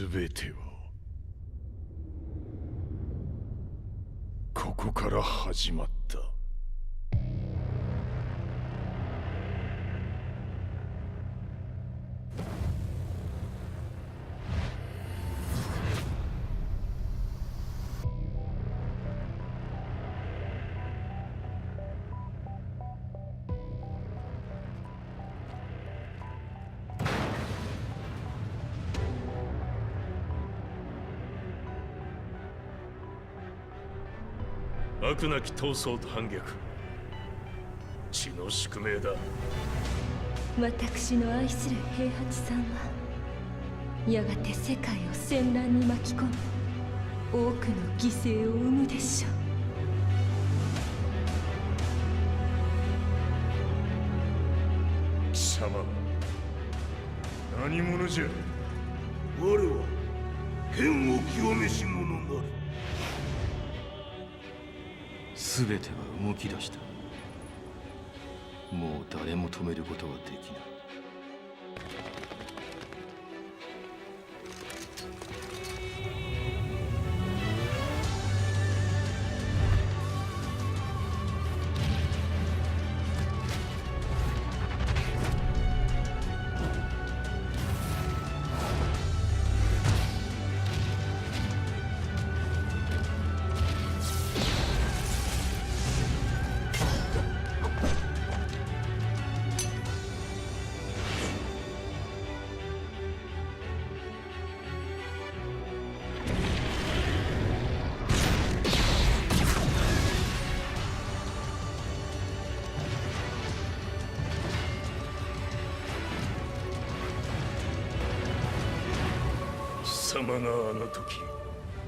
全てはここから始まった。悪なき闘争と反逆、血の宿命だ。私の愛する平八さんはやがて世界を戦乱に巻き込み多くの犠牲を生むでしょう。貴様何者じゃ。我は剣を極めし者なる。全ては動き出した。もう誰も止めることはできない。貴様があの時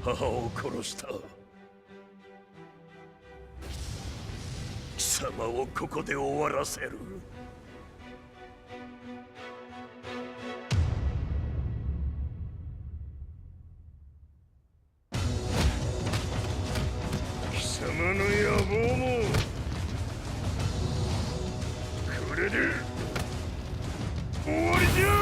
母を殺した。貴様をここで終わらせる。貴様の野望もこれで終わりじゃ。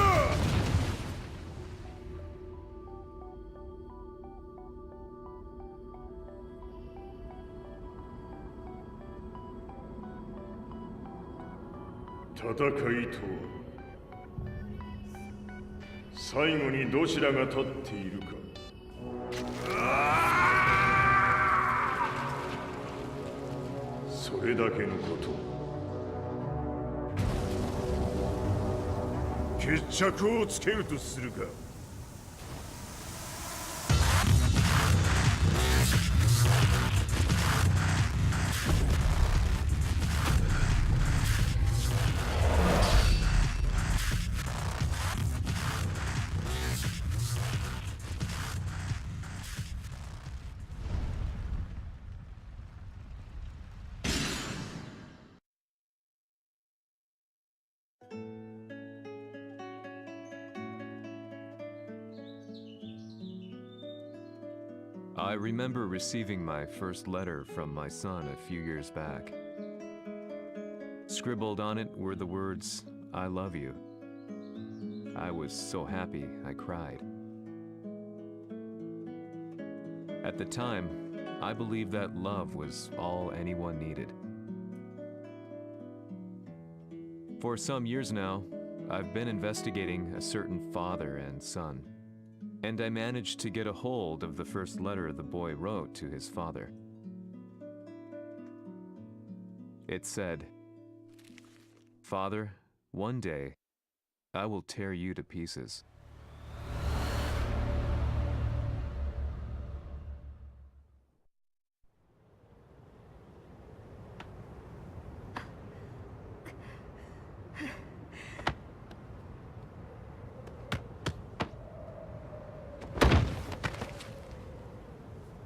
戦いとは最後にどちらが立っているか。それだけのこと。決着をつけるとするか。I remember receiving my first letter from my son a few years back. Scribbled on it were the words, "I love you." I was so happy I cried. At the time, I believed that love was all anyone needed. For some years now, I've been investigating a certain father and son. And I managed to get a hold of the first letter the boy wrote to his father. It said, "Father, one day, I will tear you to pieces." "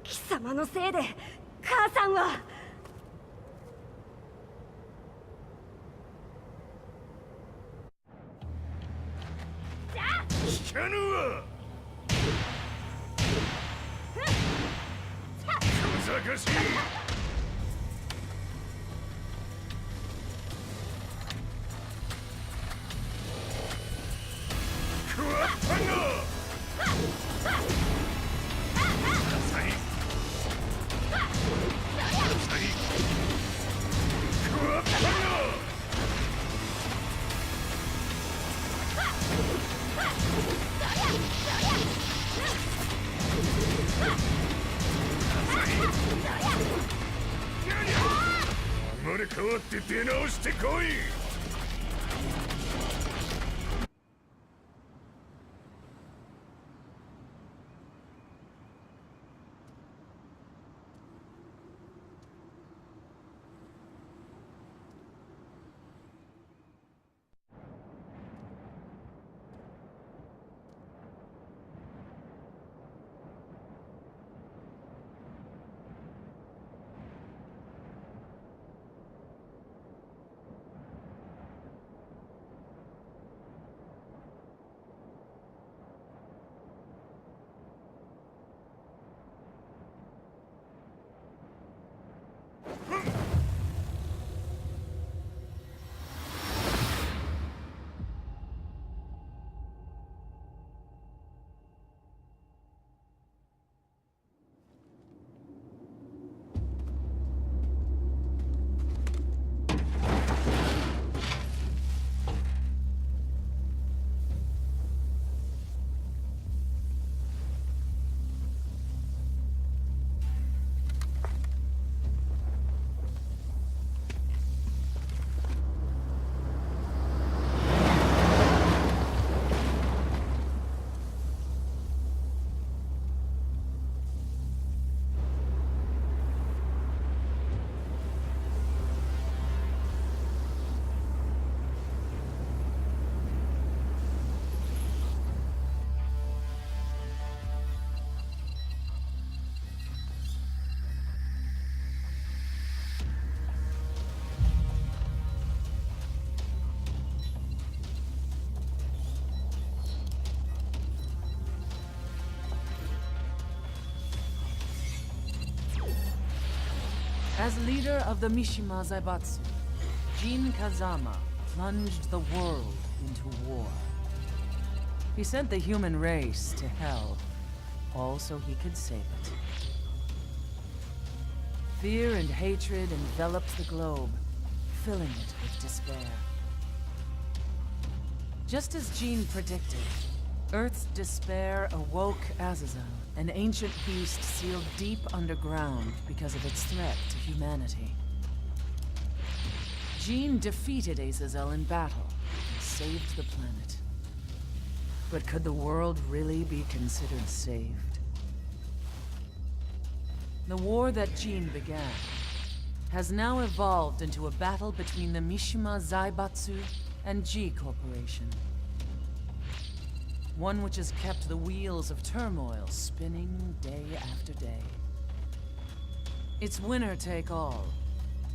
貴様のせいで母さんは..." 聞かぬわ。小賢しい。食わったな。替わって出直してこい。As leader of the Mishima Zaibatsu, Jin Kazama plunged the world into war. He sent the human race to hell, all so he could save it. Fear and hatred enveloped the globe, filling it with despair. Just as Jin predicted, Earth's despair awoke Azazel, an ancient beast sealed deep underground because of its threat to humanity. Jin defeated Azazel in battle and saved the planet. But could the world really be considered saved? The war that Jin began has now evolved into a battle between the Mishima Zaibatsu and G Corporation. One which has kept the wheels of turmoil spinning day after day. It's winner take all,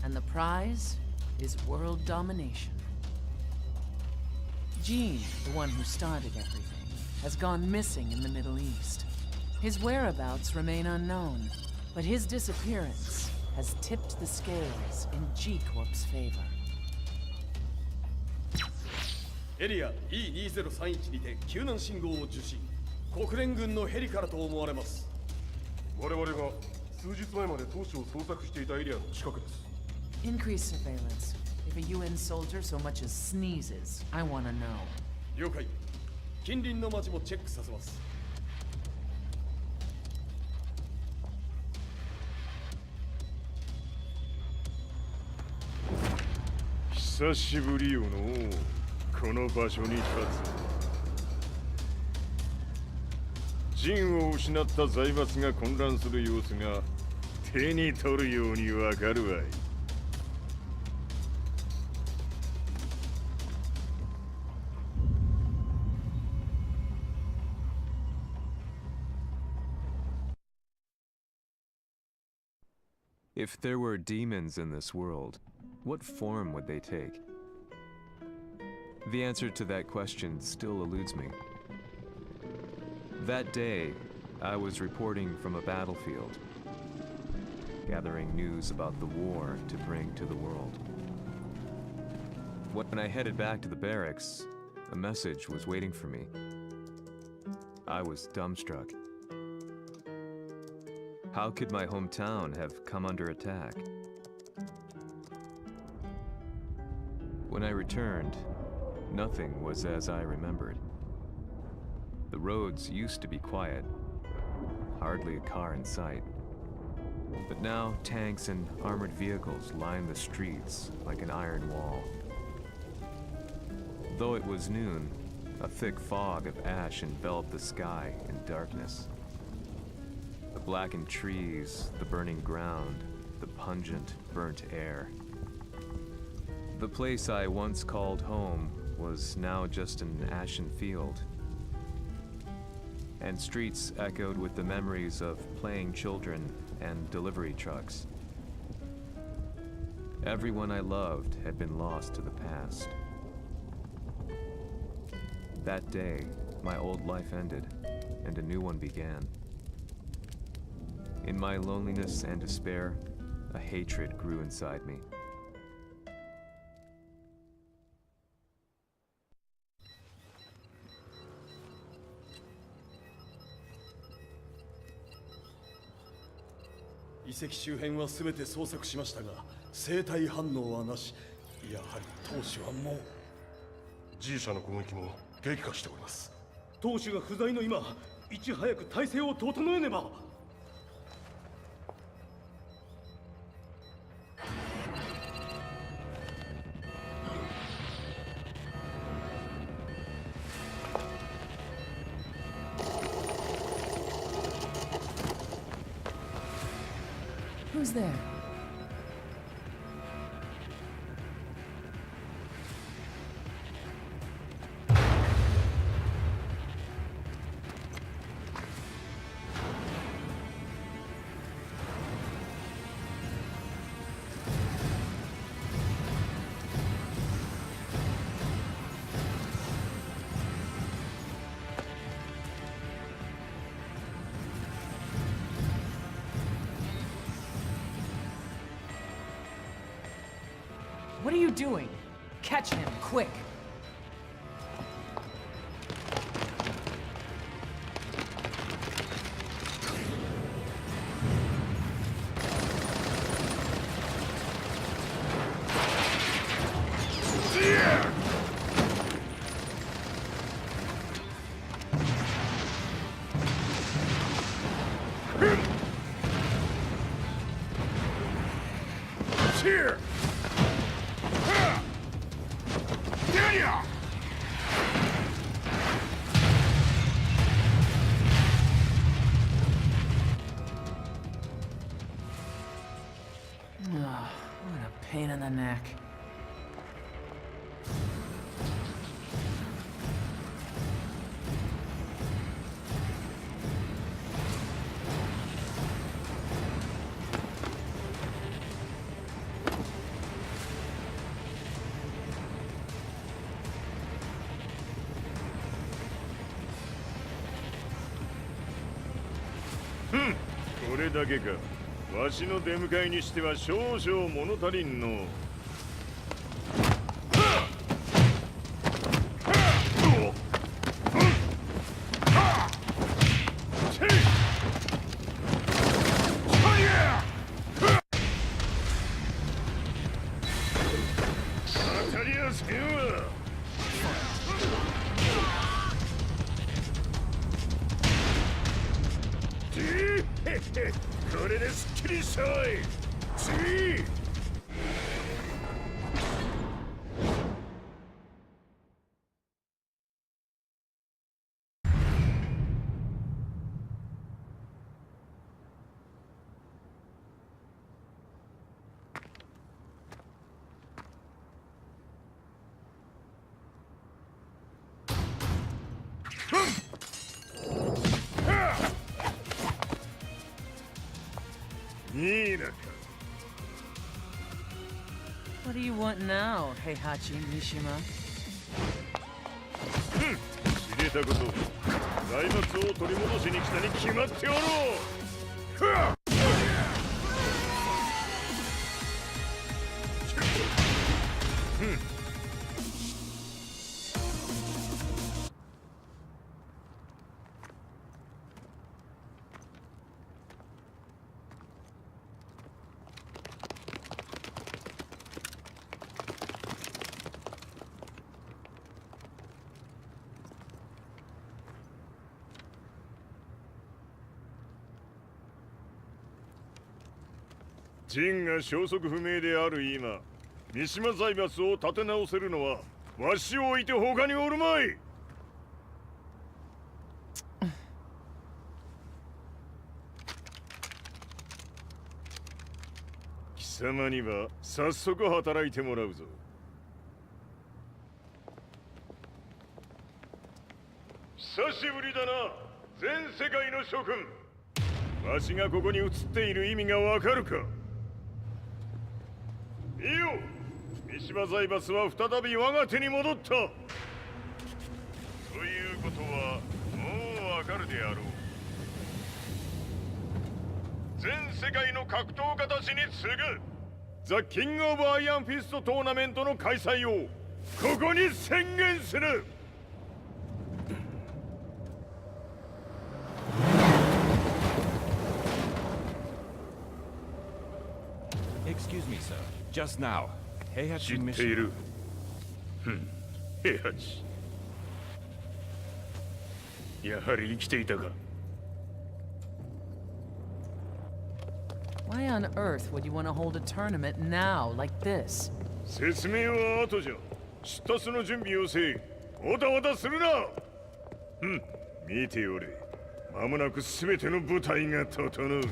and the prize is world domination. Jin, the one who started everything, has gone missing in the Middle East. His whereabouts remain unknown, but his disappearance has tipped the scales in G Corp's favor. エリア E2031 にて救難信号を受信。国連軍のヘリからと思われます。我々が数日前まで当初を捜索していたエリアの近くです。 Increase surveillance. If a UN soldier so much as sneezes, I want to know. 了解。近隣の町もチェックさせます。久しぶりよのこの場所に立つ。陣を失った財閥が混乱する様子が手に取るようにわかるわい。If there were demons in this world, what form would they take? The answer to that question still eludes me. That day, I was reporting from a battlefield, gathering news about the war to bring to the world. When I headed back to the barracks, a message was waiting for me. I was dumbstruck. How could my hometown have come under attack? When I returned, nothing was as I remembered. The roads used to be quiet, hardly a car in sight. But now tanks and armored vehicles line the streets like an iron wall. Though it was noon, a thick fog of ash enveloped the sky in darkness. The blackened trees, the burning ground, the pungent, burnt air. The place I once called home was now just an ashen field. And streets echoed with the memories of playing children and delivery trucks. Everyone I loved had been lost to the past. That day, my old life ended, and a new one began. In my loneliness and despair, a hatred grew inside me.遺跡周辺は全て捜索しましたが生体反応はなし。やはり当主はもう。 G 社の攻撃も激化しております。当主が不在の今、いち早く体制を整えねば。Who's there? What are you doing? Catch him, quick! Here! What a pain in the neck. Hmm. これだけか。わしの出迎えにしては少々物足りんの。当たりやせんわ。これですっきりしたわい。次。What do you want now, Heihachi Mishima? 知れたこと。財閥を取り戻しに来たに決まっておろう。ジンが消息不明である今、三島財閥を立て直せるのはわしを置いて他におるまい。貴様には早速働いてもらうぞ。久しぶりだな、全世界の諸君。わしがここに映っている意味がわかるか。いいよ、三島財閥は再び我が手に戻った。ということはもうわかるであろう。全世界の格闘家たちに次ぐザ・キング・オブ・アイアンフィストトーナメントの開催をここに宣言する。Excuse me, sir. Just now, 平知八っている。平八。やはり生きていたか。Why on earth would you want to hold a tournament now, like this? 説明は後じゃ。出立の準備をせい。おたわたするな。見ておれ。間もなく全ての部隊が整う。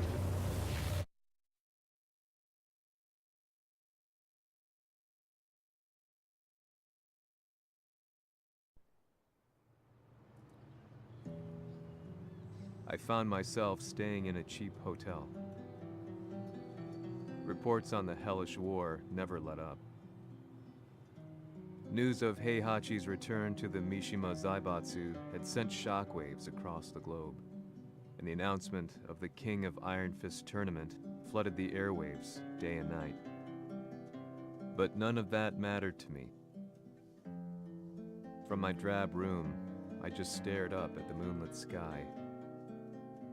I found myself staying in a cheap hotel. Reports on the hellish war never let up. News of Heihachi's return to the Mishima Zaibatsu had sent shockwaves across the globe, and the announcement of the King of Iron Fist tournament flooded the airwaves day and night. But none of that mattered to me. From my drab room, I just stared up at the moonlit sky,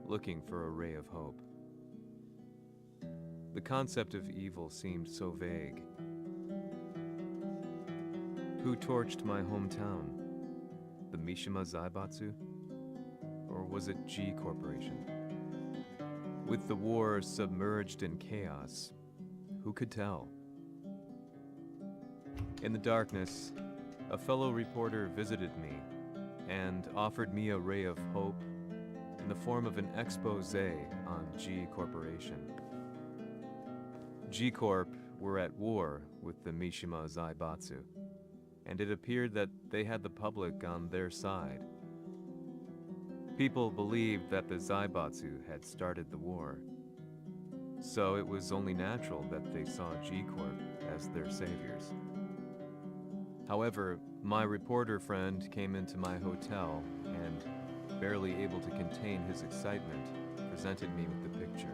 looking for a ray of hope. The concept of evil seemed so vague. Who torched my hometown? The Mishima Zaibatsu? Or was it G Corporation? With the war submerged in chaos, who could tell? In the darkness, a fellow reporter visited me and offered me a ray of hope in the form of an expose on G Corporation. G Corp were at war with the Mishima Zaibatsu, and it appeared that they had the public on their side. People believed that the Zaibatsu had started the war, so it was only natural that they saw G Corp as their saviors. However, my reporter friend came into my hotel and, barely able to contain his excitement, presented me with the picture.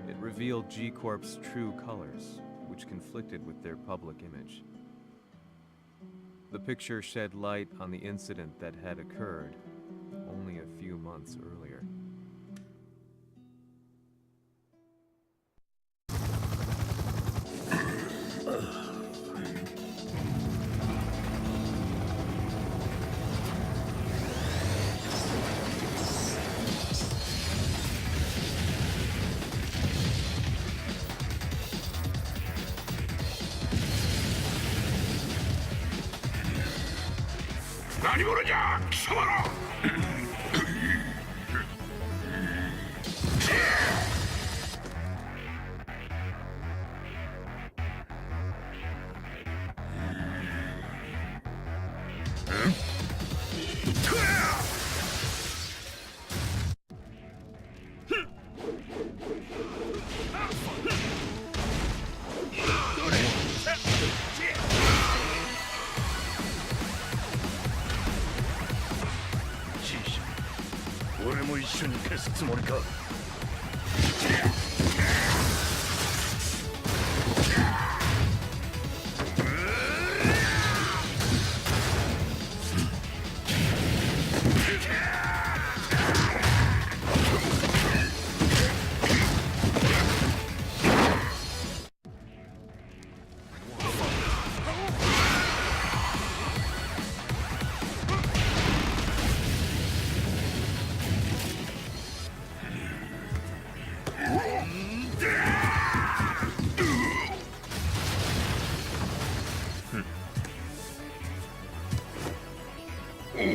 It revealed G Corp's true colors, which conflicted with their public image. The picture shed light on the incident that had occurred only a few months earlier.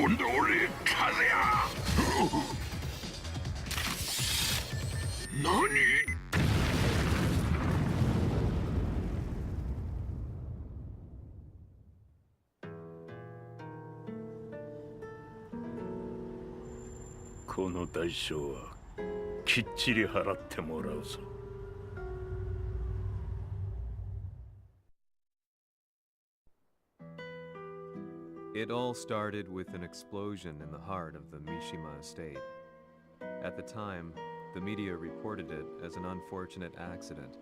俺風や何この代償はきっちり払ってもらうぞ。It all started with an explosion in the heart of the Mishima estate. At the time, the media reported it as an unfortunate accident.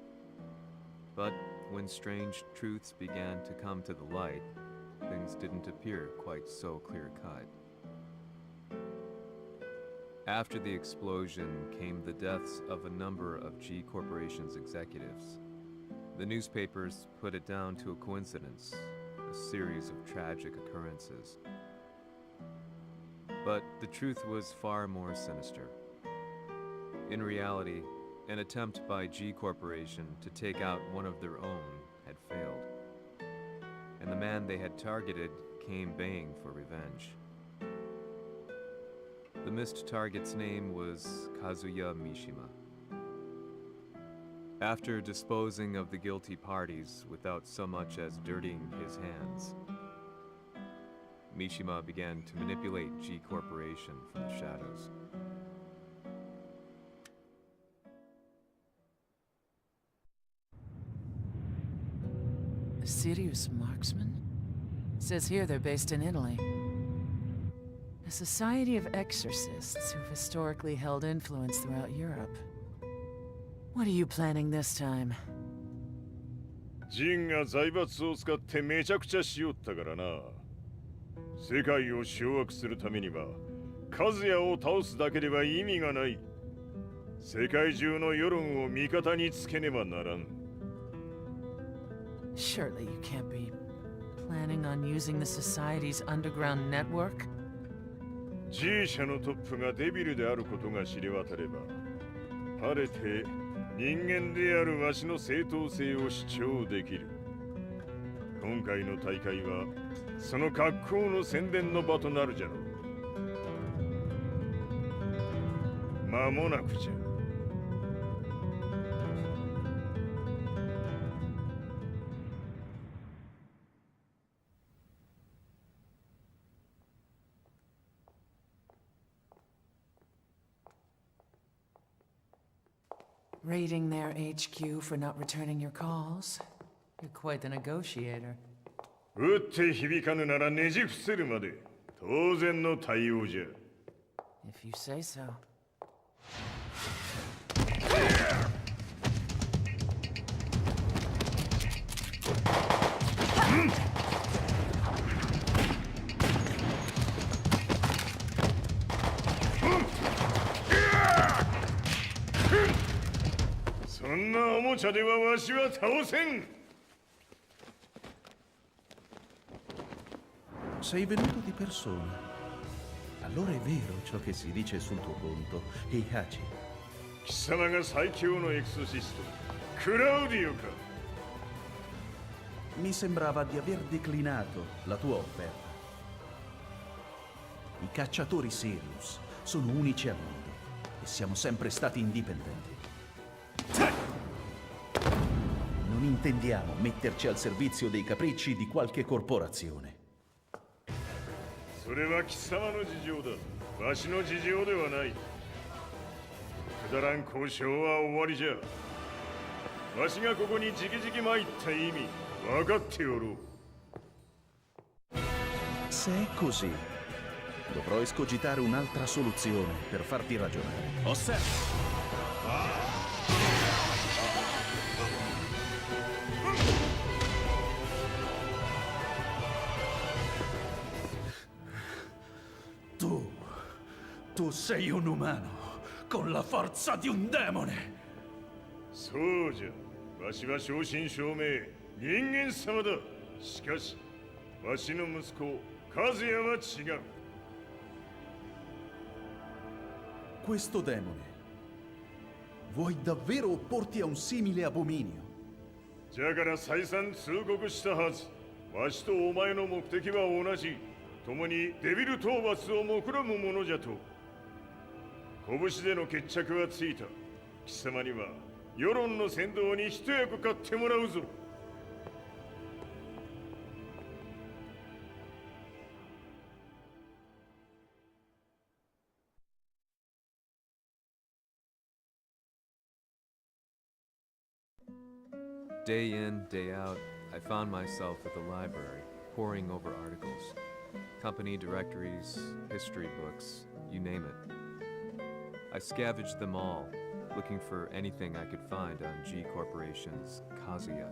But when strange truths began to come to the light, things didn't appear quite so clear-cut. After the explosion came the deaths of a number of G Corporation's executives. The newspapers put it down to a coincidence, a series of tragic occurrences. But the truth was far more sinister. In reality, an attempt by G Corporation to take out one of their own had failed, and the man they had targeted came baying for revenge. The missed target's name was Kazuya Mishima. After disposing of the guilty parties without so much as dirtying his hands, Mishima began to manipulate G Corporation from the shadows. A serious marksman? Says here they're based in Italy. A society of exorcists who've historically held influence throughout Europe. What are you planning this time? ジンが財閥を使ってめちゃくちゃしよったからな。世界を掌握するためには、カズヤを倒すだけでは意味がない。世界中の世論を味方につけねばならん。Surely you can't be planning on using the society's underground network? G 社のトップがデビルであることが知れ渡れば、晴れて人間であるわしの正当性を主張できる。今回の大会はその格好の宣伝の場となるじゃろう。間もなくじゃ。Raiding their HQ for not returning your calls? You're quite the negotiator. 撃って響かぬならねじ伏せるまで当然の対応じゃ。If you say so. そんなおもちゃではわしは倒せん。Sei venuto di persona. Allora è vero ciò che si dice sul tuo conto, Heihachi. 貴様が最強のエクソシスト、クラウディオか。Mi sembrava di aver declinato la tua offerta. I cacciatori Sirius sono unici al mondo e siamo sempre stati indipendenti. Non intendiamo metterci al servizio dei capricci di qualche corporazione. それは貴様の事情だ。わしの事情ではない。くだらん交渉は終わりじゃ。わしがここに直々参った意味、分かっておろう。Se è così, dovrò escogitare un'altra soluzione per farti ragionare. Osserva! Tu sei un umano, con la forza di un demone! そうじゃ。わしは正真正銘、人間様だ。しかし、わしの息子、和也は違う。Questo demone, vuoi davvero opporti a un simile abominio? じゃから再三通告したはず。わしとお前の目的は同じ。共にデビル討伐を目論むものじゃと。拳での決着はついた。貴様には世論の先導に一役買ってもらうぞ。Day in, day out, I found myself at the library, poring over articles. Company directories, history books, you name it. I scavenged them all, looking for anything I could find on G Corporation's Kazuya,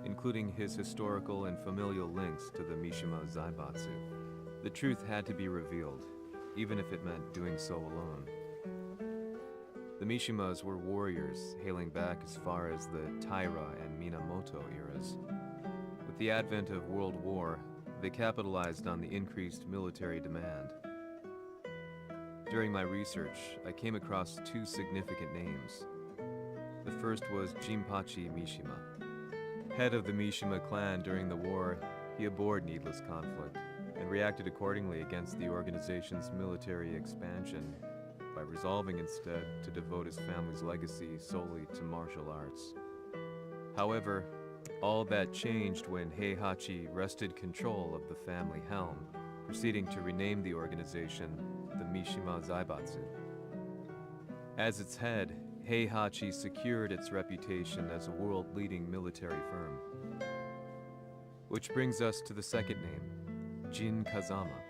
including his historical and familial links to the Mishima Zaibatsu. The truth had to be revealed, even if it meant doing so alone. The Mishimas were warriors hailing back as far as the Taira and Minamoto eras. With the advent of World War, they capitalized on the increased military demand. During my research, I came across two significant names. The first was Jinpachi Mishima. Head of the Mishima clan during the war, he abhorred needless conflict and reacted accordingly against the organization's military expansion by resolving instead to devote his family's legacy solely to martial arts. However, all that changed when Heihachi wrested control of the family helm, proceeding to rename the organization the Mishima Zaibatsu. As its head, Heihachi secured its reputation as a world-leading military firm. Which brings us to the second name, Jin Kazama.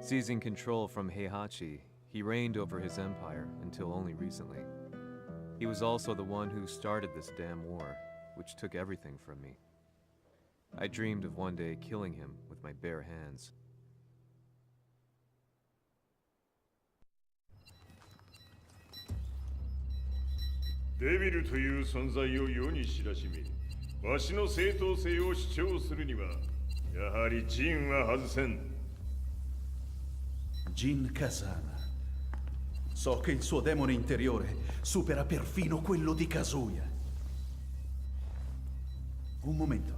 Seizing control from Heihachi, he reigned over his empire until only recently. He was also the one who started this damn war, which took everything from me. I dreamed of one day killing him with my bare hands. Devil という存在を世に知らしめ、わしの正当性を主張するには、やはりジンは外せん。Jin Kazama. So che il suo demone interiore supera perfino quello di Kazuya. Un momento.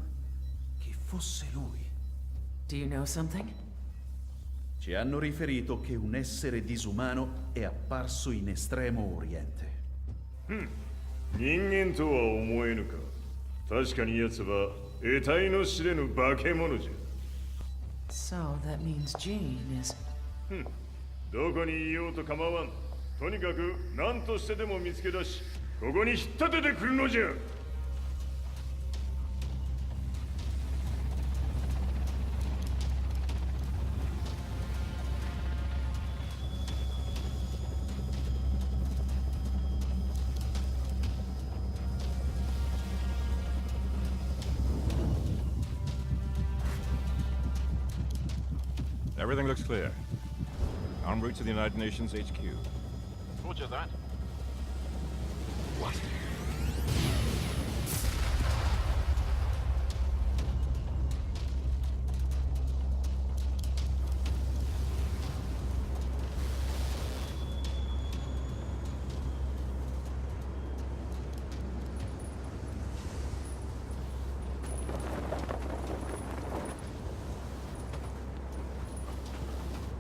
Chi fosse lui? Do you know something? Ci hanno riferito che un essere disumano è apparso in Estremo Oriente. 人間とは思えぬか。確かに奴は得体の知れぬ化け物じゃ。So that means Jean is... どこにいようと構わん。とにかく何としてでも見つけ出し、ここに引っ立ててくるのじゃ。Everything looks clear. En route to the United Nations HQ. Roger that. What?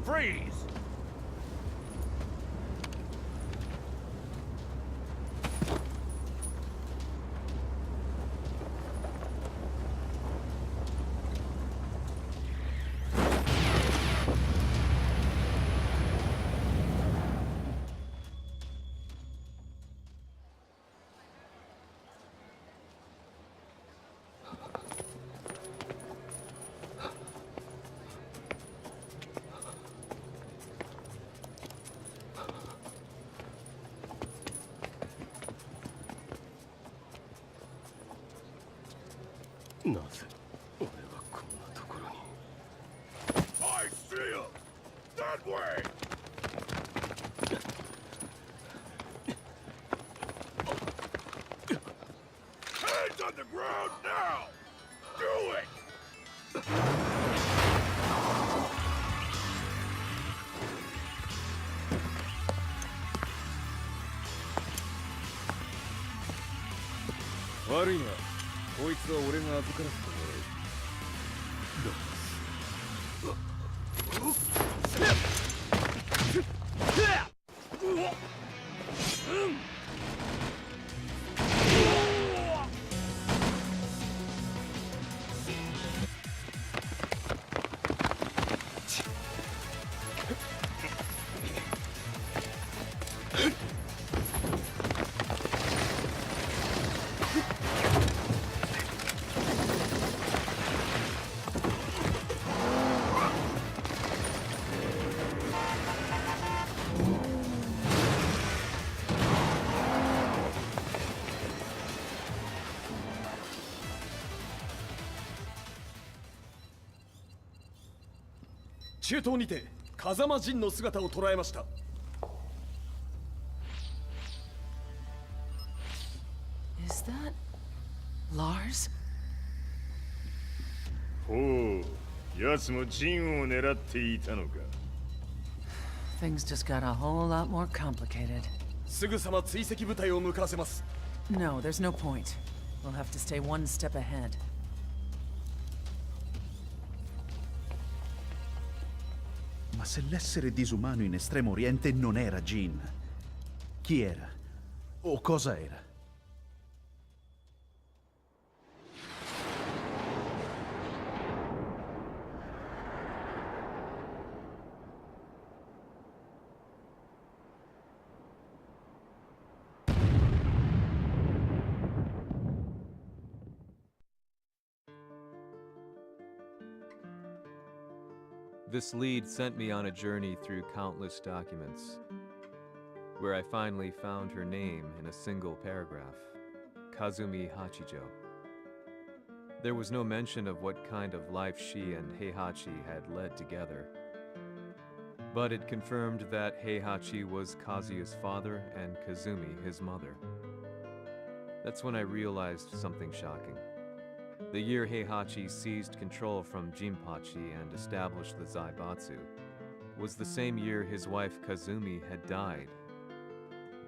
Freeze! I see him! That way! Hands on the ground now! Do it! Worry not. こいつは俺が預からせてもらう。中東にて風間陣の姿を捉えました。Is that Lars? ほう、奴もジンを狙っていたのか。Things just got a whole lot more complicated. すぐさま追跡部隊を向かわせます。No, there's no point. We'll have to stay one step ahead. Ma se l'essere disumano in Estremo Oriente non era Jin, chi era? O cosa era? This lead sent me on a journey through countless documents, where I finally found her name in a single paragraph, Kazumi Hachijo. There was no mention of what kind of life she and Heihachi had led together, but it confirmed that Heihachi was Kazuya's father and Kazumi his mother. That's when I realized something shocking. The year Heihachi seized control from Jinpachi and established the Zaibatsu was the same year his wife Kazumi had died,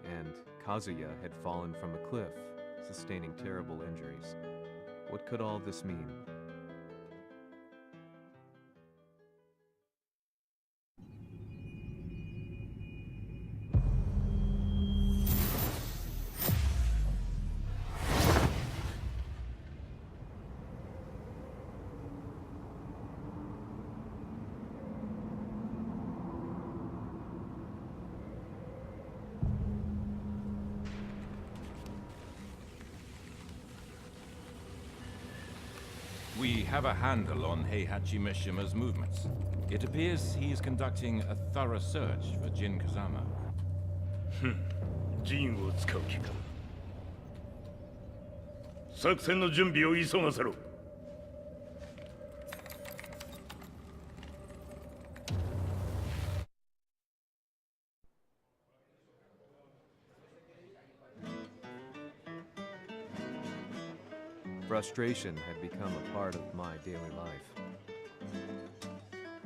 and Kazuya had fallen from a cliff, sustaining terrible injuries. What could all this mean? We have a handle on Heihachi Mishima's movements. It appears he is conducting a thorough search for Jin Kazama. ジンを使う気か。作戦の準備を急がせろ。Frustration had become a part of my daily life.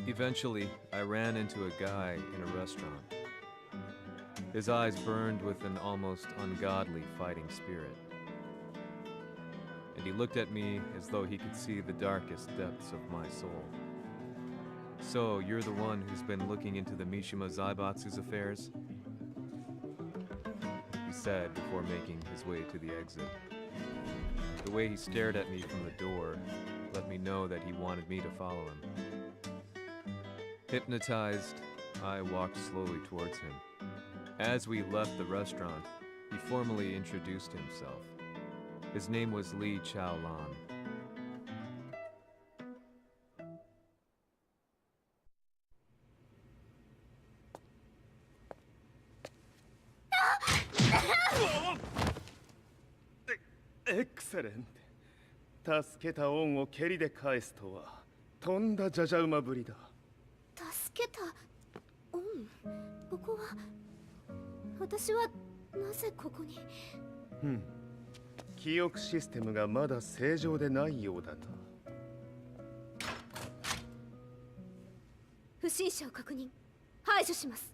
Eventually, I ran into a guy in a restaurant. His eyes burned with an almost ungodly fighting spirit. And he looked at me as though he could see the darkest depths of my soul. So, you're the one who's been looking into the Mishima Zaibatsu's affairs? He said before making his way to the exit. The way he stared at me from the door let me know that he wanted me to follow him. Hypnotized, I walked slowly towards him. As we left the restaurant, he formally introduced himself. His name was Li Chaolan. Excellent. 助けた恩を蹴りで返すとはとんだじゃじゃ馬ぶりだ。助けた恩？ここは私はなぜここに？記憶システムがまだ正常でないようだな。不審者を確認。排除します。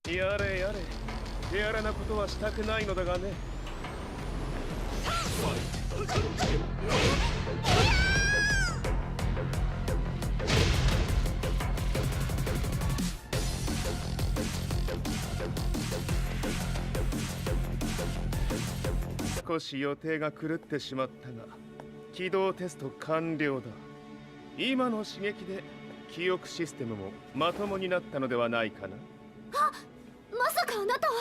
やれやれ。手荒なことはしたくないのだがね。少し予定が狂ってしまったが、起動テスト完了だ。今の刺激で記憶システムもまともになったのではないかな。あ、まさかあなたは。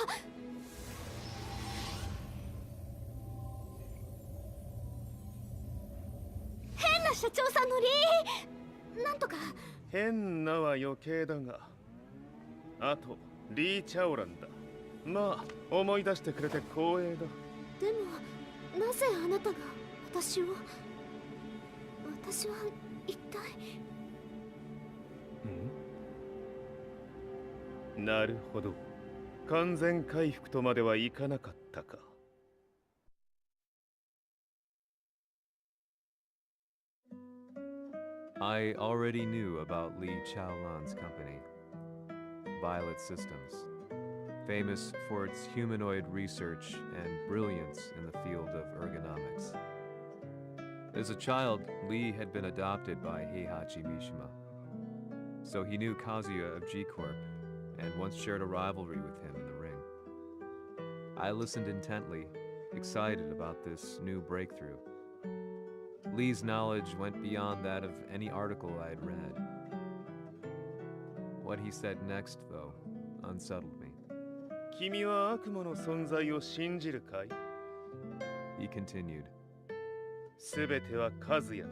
変な社長さんのなんとか。変なは余計だが、あとリー・チャオランだ。まあ思い出してくれて光栄だ。でもなぜあなたが私を。私は一体。なるほど。完全回復とまではいかなかったか。I already knew about Li Chaolan's company, Violet Systems, famous for its humanoid research and brilliance in the field of ergonomics. As a child, Li had been adopted by Heihachi Mishima, so he knew Kazuya of G-Corp and once shared a rivalry with him in the ring. I listened intently, excited about this new breakthrough. Lee's knowledge went beyond that of any article I had read. What he said next, though, unsettled me. 君は悪魔の存在を信じるかい? He continued. すべては和也だ。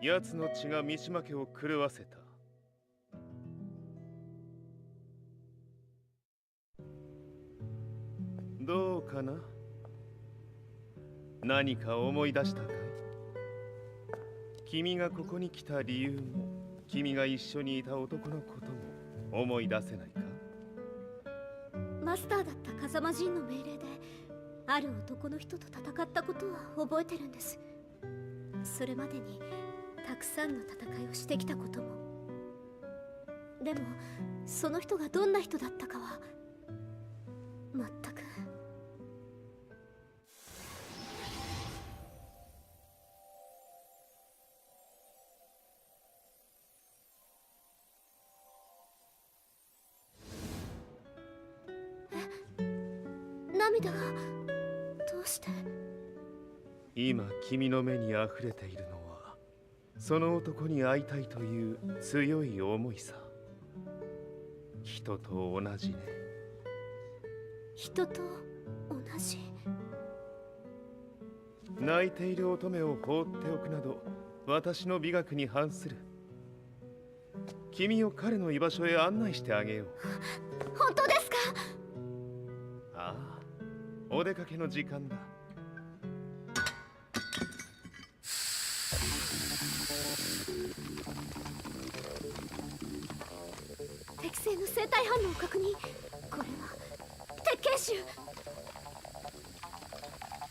奴の血が三島家を狂わせた。どうかな？何か思い出したかい？君がここに来た理由も、君が一緒にいた男のことも思い出せないか？マスターだった風間陣の命令である男の人と戦ったことは覚えてるんです。それまでにたくさんの戦いをしてきたことも。でもその人がどんな人だったかは全く。涙がどうして？今君の目に溢れているのはその男に会いたいという強い思いさ。人と同じね。人と同じ。泣いている乙女を放っておくなど私の美学に反する。君を彼の居場所へ案内してあげよう。本当ですか？ああ、お出かけの時間だ。適正の生体反応を確認。これは鉄拳臭。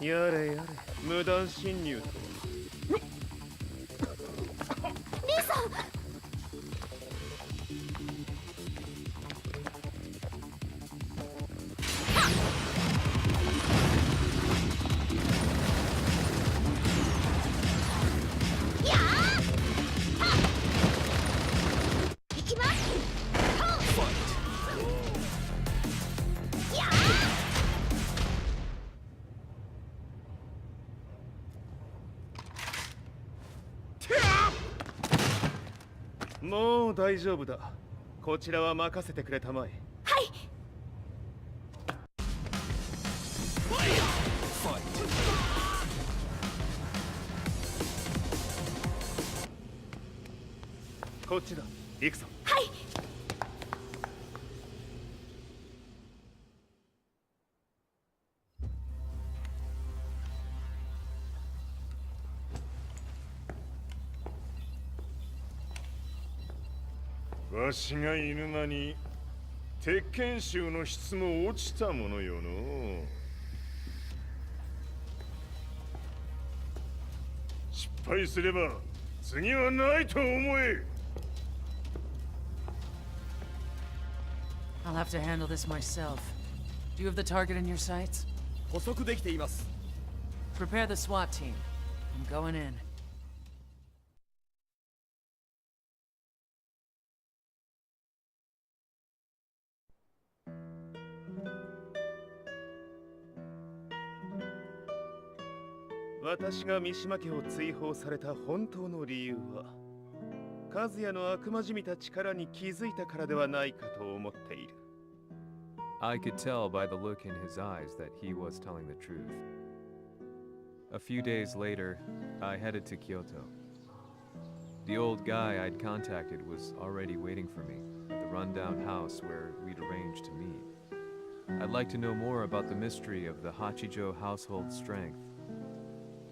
やれやれ、無断侵入と。兄さん。もう大丈夫だ。こちらは任せてくれたまえ。はい。こっちだ。行くぞ。はい。わしが犬間に鉄拳衆の質も落ちたものよの。失敗すれば次はないと思え。I'll have to handle this myself. Do you have the target in your sights? 捕捉できています。Prepare the SWAT team. I'm going in. 私が三島家を追放された本当の理由は和也の悪魔じみた力に気づいたからではないかと思っている。I could tell by the look in his eyes that he was telling the truth. A few days later, I headed to Kyoto. The old guy I'd contacted was already waiting for me at the rundown house where we'd arranged to meet. I'd like to know more about the mystery of the Hachijo household strength.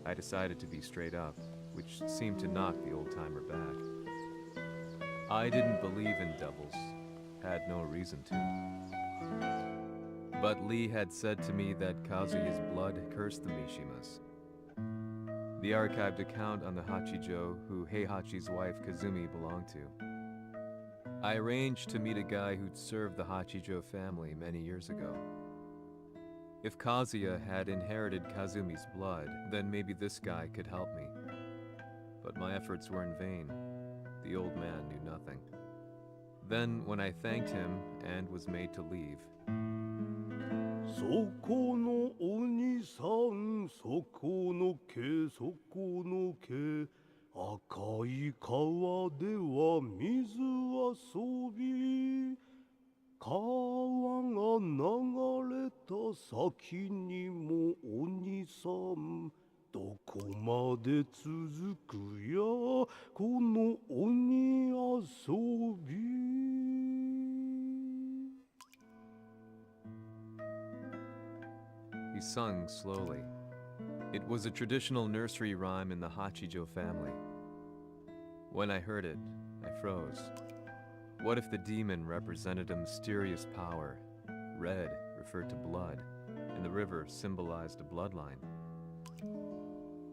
I decided to be straight up, which seemed to knock the old-timer back. I didn't believe in devils, had no reason to. But Lee had said to me that Kazuya's blood cursed the Mishimas. The archived account on the Hachijo who Heihachi's wife Kazumi belonged to. I arranged to meet a guy who'd served the Hachijo family many years ago. If Kazuya had inherited Kazumi's blood, then maybe this guy could help me. But my efforts were in vain. The old man knew nothing. Then, when I thanked him and was made to leave, そこの鬼さん、そこの毛、そこの毛、赤い川では水遊び、川が流れた先にも鬼さん、どこまで続くや、この鬼遊び。he sung slowly. It was a traditional nursery rhyme in the Hachijo family. When I heard it, I froze. What if the demon represented a mysterious power? Red referred to blood, and the river symbolized a bloodline.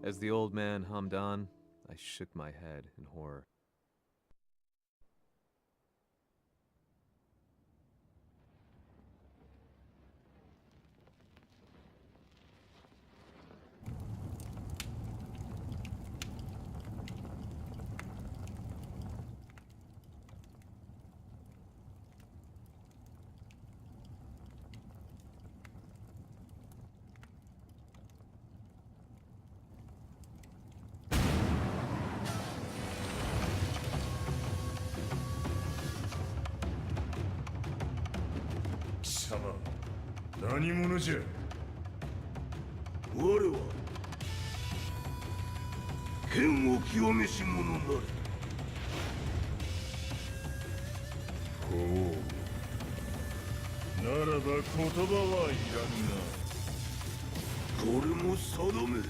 As the old man hummed on, I shook my head in horror. Sama, 何者じゃ。我は剣を極めし者なり。ほう。ならば言葉はいらんな。これも定め。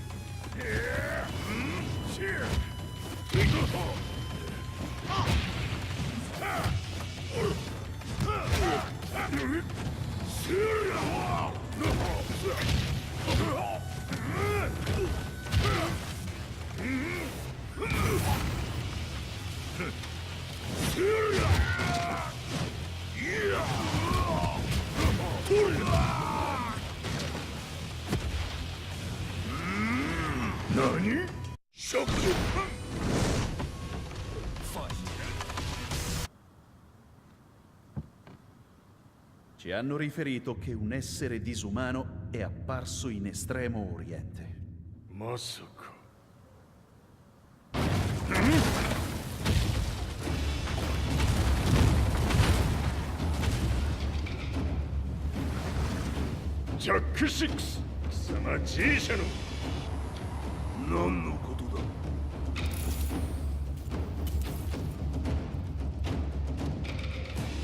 何？ Ci hanno riferito che un essere disumano è apparso in Estremo Oriente. まさか。ジャック6、貴様 G 社の何のことだ。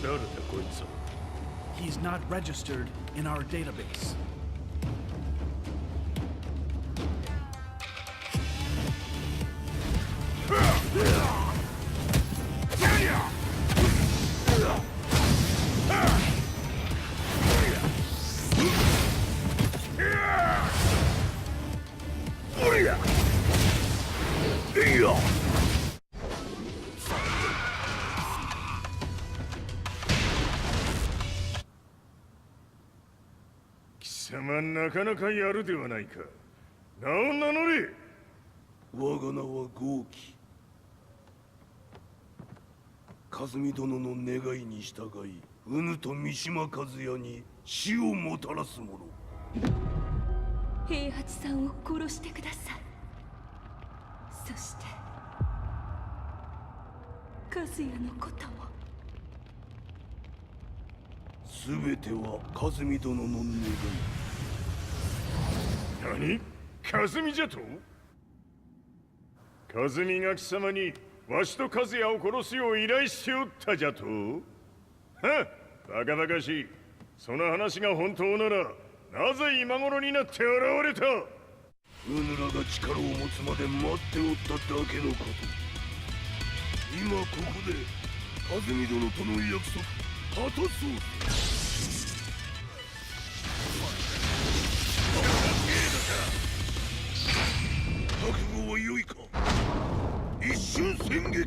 誰だこいつは。 He's not registered in our database. Yeah! 貴様なかなかやるではないか。名を名乗れ。我が名は豪輝。和美殿の願いに従いうぬと三島和也に死をもたらす者。平八さんを殺してください。そして和也のことも。すべては和美殿の願い。何？和美じゃと？和美が貴様にわしと和也を殺すよう依頼しておったじゃと？はっ、バカバカしい。その話が本当ならなぜ今頃になって現れた？うぬらが力を持つまで待っておっただけのこと。今ここで風見殿との約束果たそう。覚悟は良いか。一瞬戦撃。いや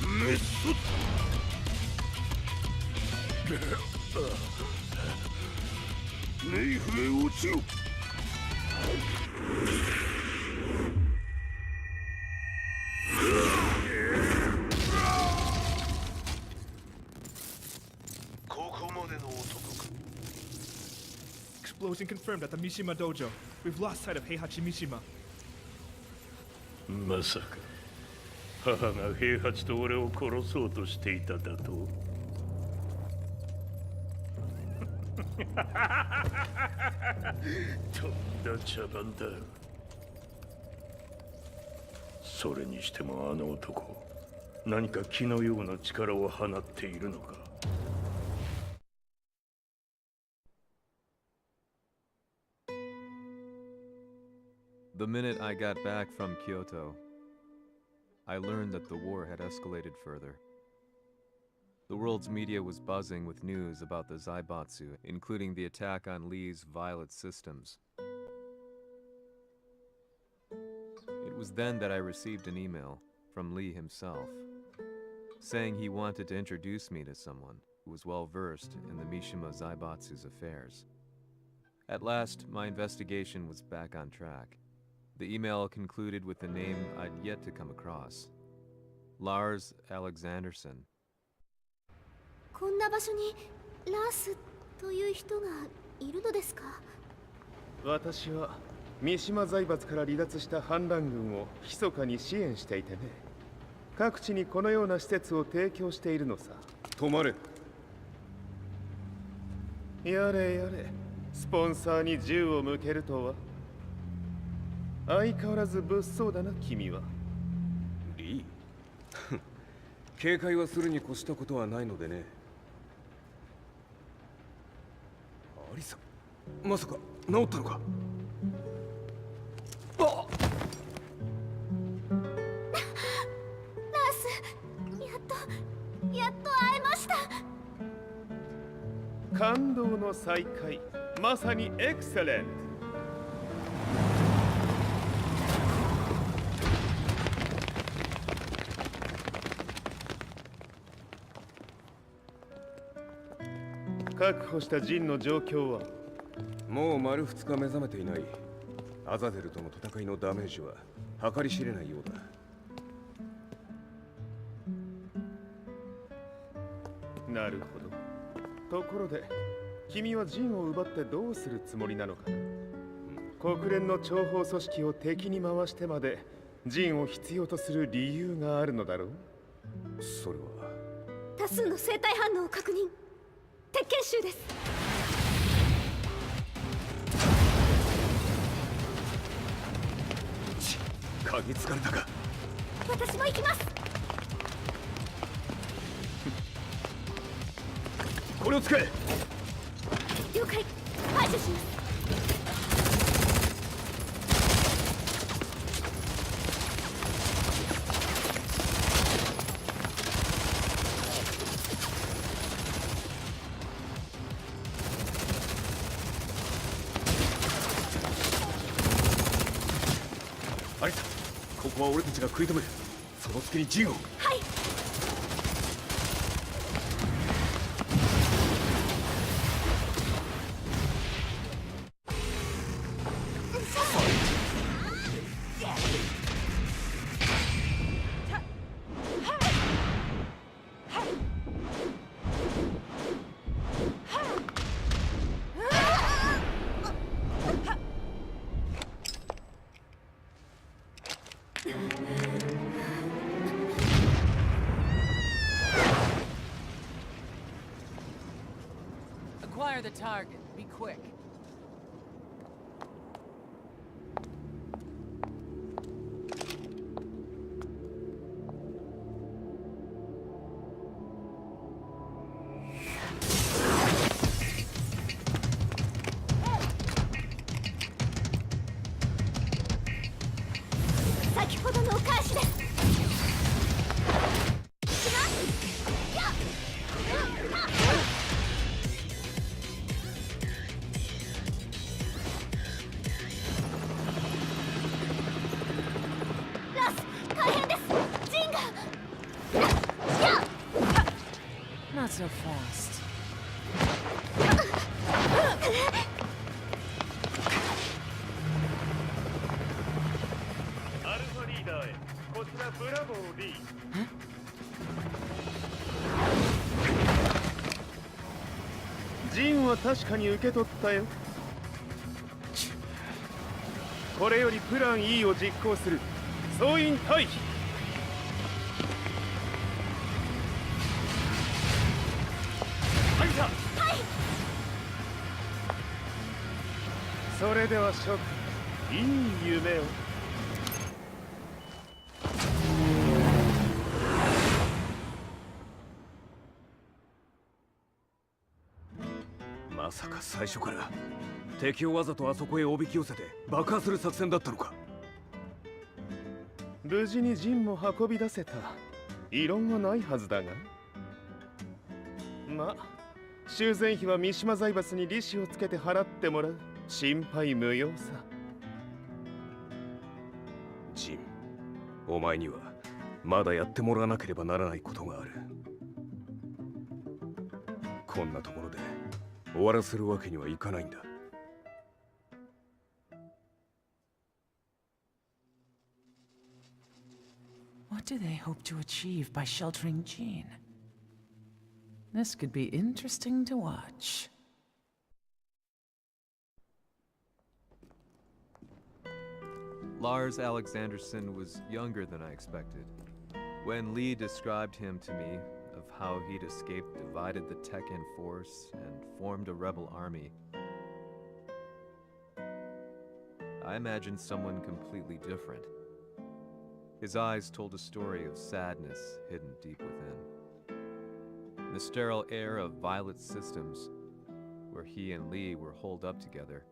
メッソネイフへ落ちよ。ここまでの男か。 Explosion confirmed at the Mishima dojo. We've lost sight of Heihachi Mishima. まさか母が平八と俺を殺そうとしていただと。とんだ茶番だ。それにしてもあの男、何か気のような力を放っているのか。The minute I got back from Kyoto, I learned that the war had escalated further. The world's media was buzzing with news about the Zaibatsu, including the attack on Lee's Violet systems. It was then that I received an email from Lee himself, saying he wanted to introduce me to someone who was well versed in the Mishima Zaibatsu's affairs. At last, my investigation was back on track. The email concluded with a name I'd yet to come across. Lars Alexanderson. こんな場所にラースという人がいるのですか？私は三島財閥から離脱した反乱軍を密かに支援していてね。各地にこのような施設を提供しているのさ。止まれ。やれやれ、スポンサーに銃を向けるとは。相変わらず物騒だな、君は。リー警戒はするに越したことはないのでね。アリサ、まさか治ったのか？あっラース、やっと会えました。感動の再会、まさにエクセレント。確保したジンの状況は？もう丸2日目覚めていない。アザゼルとの戦いのダメージは計り知れないようだ。なるほど。ところで、君はジンを奪ってどうするつもりなのかな？国連の諜報組織を敵に回してまでジンを必要とする理由があるのだろう？それは多数の生体反応を確認。鉄拳衆です。嗅ぎつかれたか？私も行きます。これを使え。了解。排除します。アリサ、ここは俺たちが食い止める。その隙にジンを。はい。Acquire the target. Be quick. 先ほどのお返しです。ラス、大変です。ジンが。Not so fast. アルファリーダーへ。こちらブラボーリー。ジンは確かに受け取ったよ。これよりプラン E を実行する。総員退避。入った。それでは諸君、いい夢を。まさか最初から敵をわざとあそこへおびき寄せて爆破する作戦だったのか。無事にジンも運び出せた。異論はないはずだが。まあ、修繕費は三島財閥に利子をつけて払ってもらう。心配無用さ。ジン、お前にはまだやってもらわなければならないことがある。こんなところで終わらせるわけにはいかないんだ。What do they hope to achieve by sheltering Jean? This could be interesting to watch. Lars Alexanderson was younger than I expected. When Lee described him to me, of how he'd escaped, divided the Tekken force, and formed a rebel army, I imagined someone completely different. His eyes told a story of sadness hidden deep within. The sterile air of Violet Systems, where he and Lee were holed up together.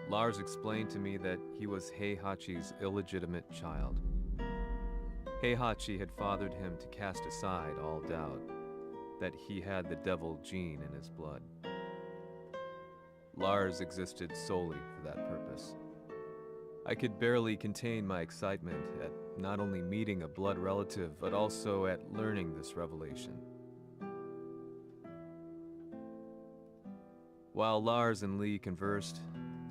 Lars explained to me that he was Heihachi's illegitimate child. Heihachi had fathered him to cast aside all doubt that he had the devil gene in his blood. Lars existed solely for that purpose. I could barely contain my excitement at not only meeting a blood relative, but also at learning this revelation. While Lars and Lee conversed,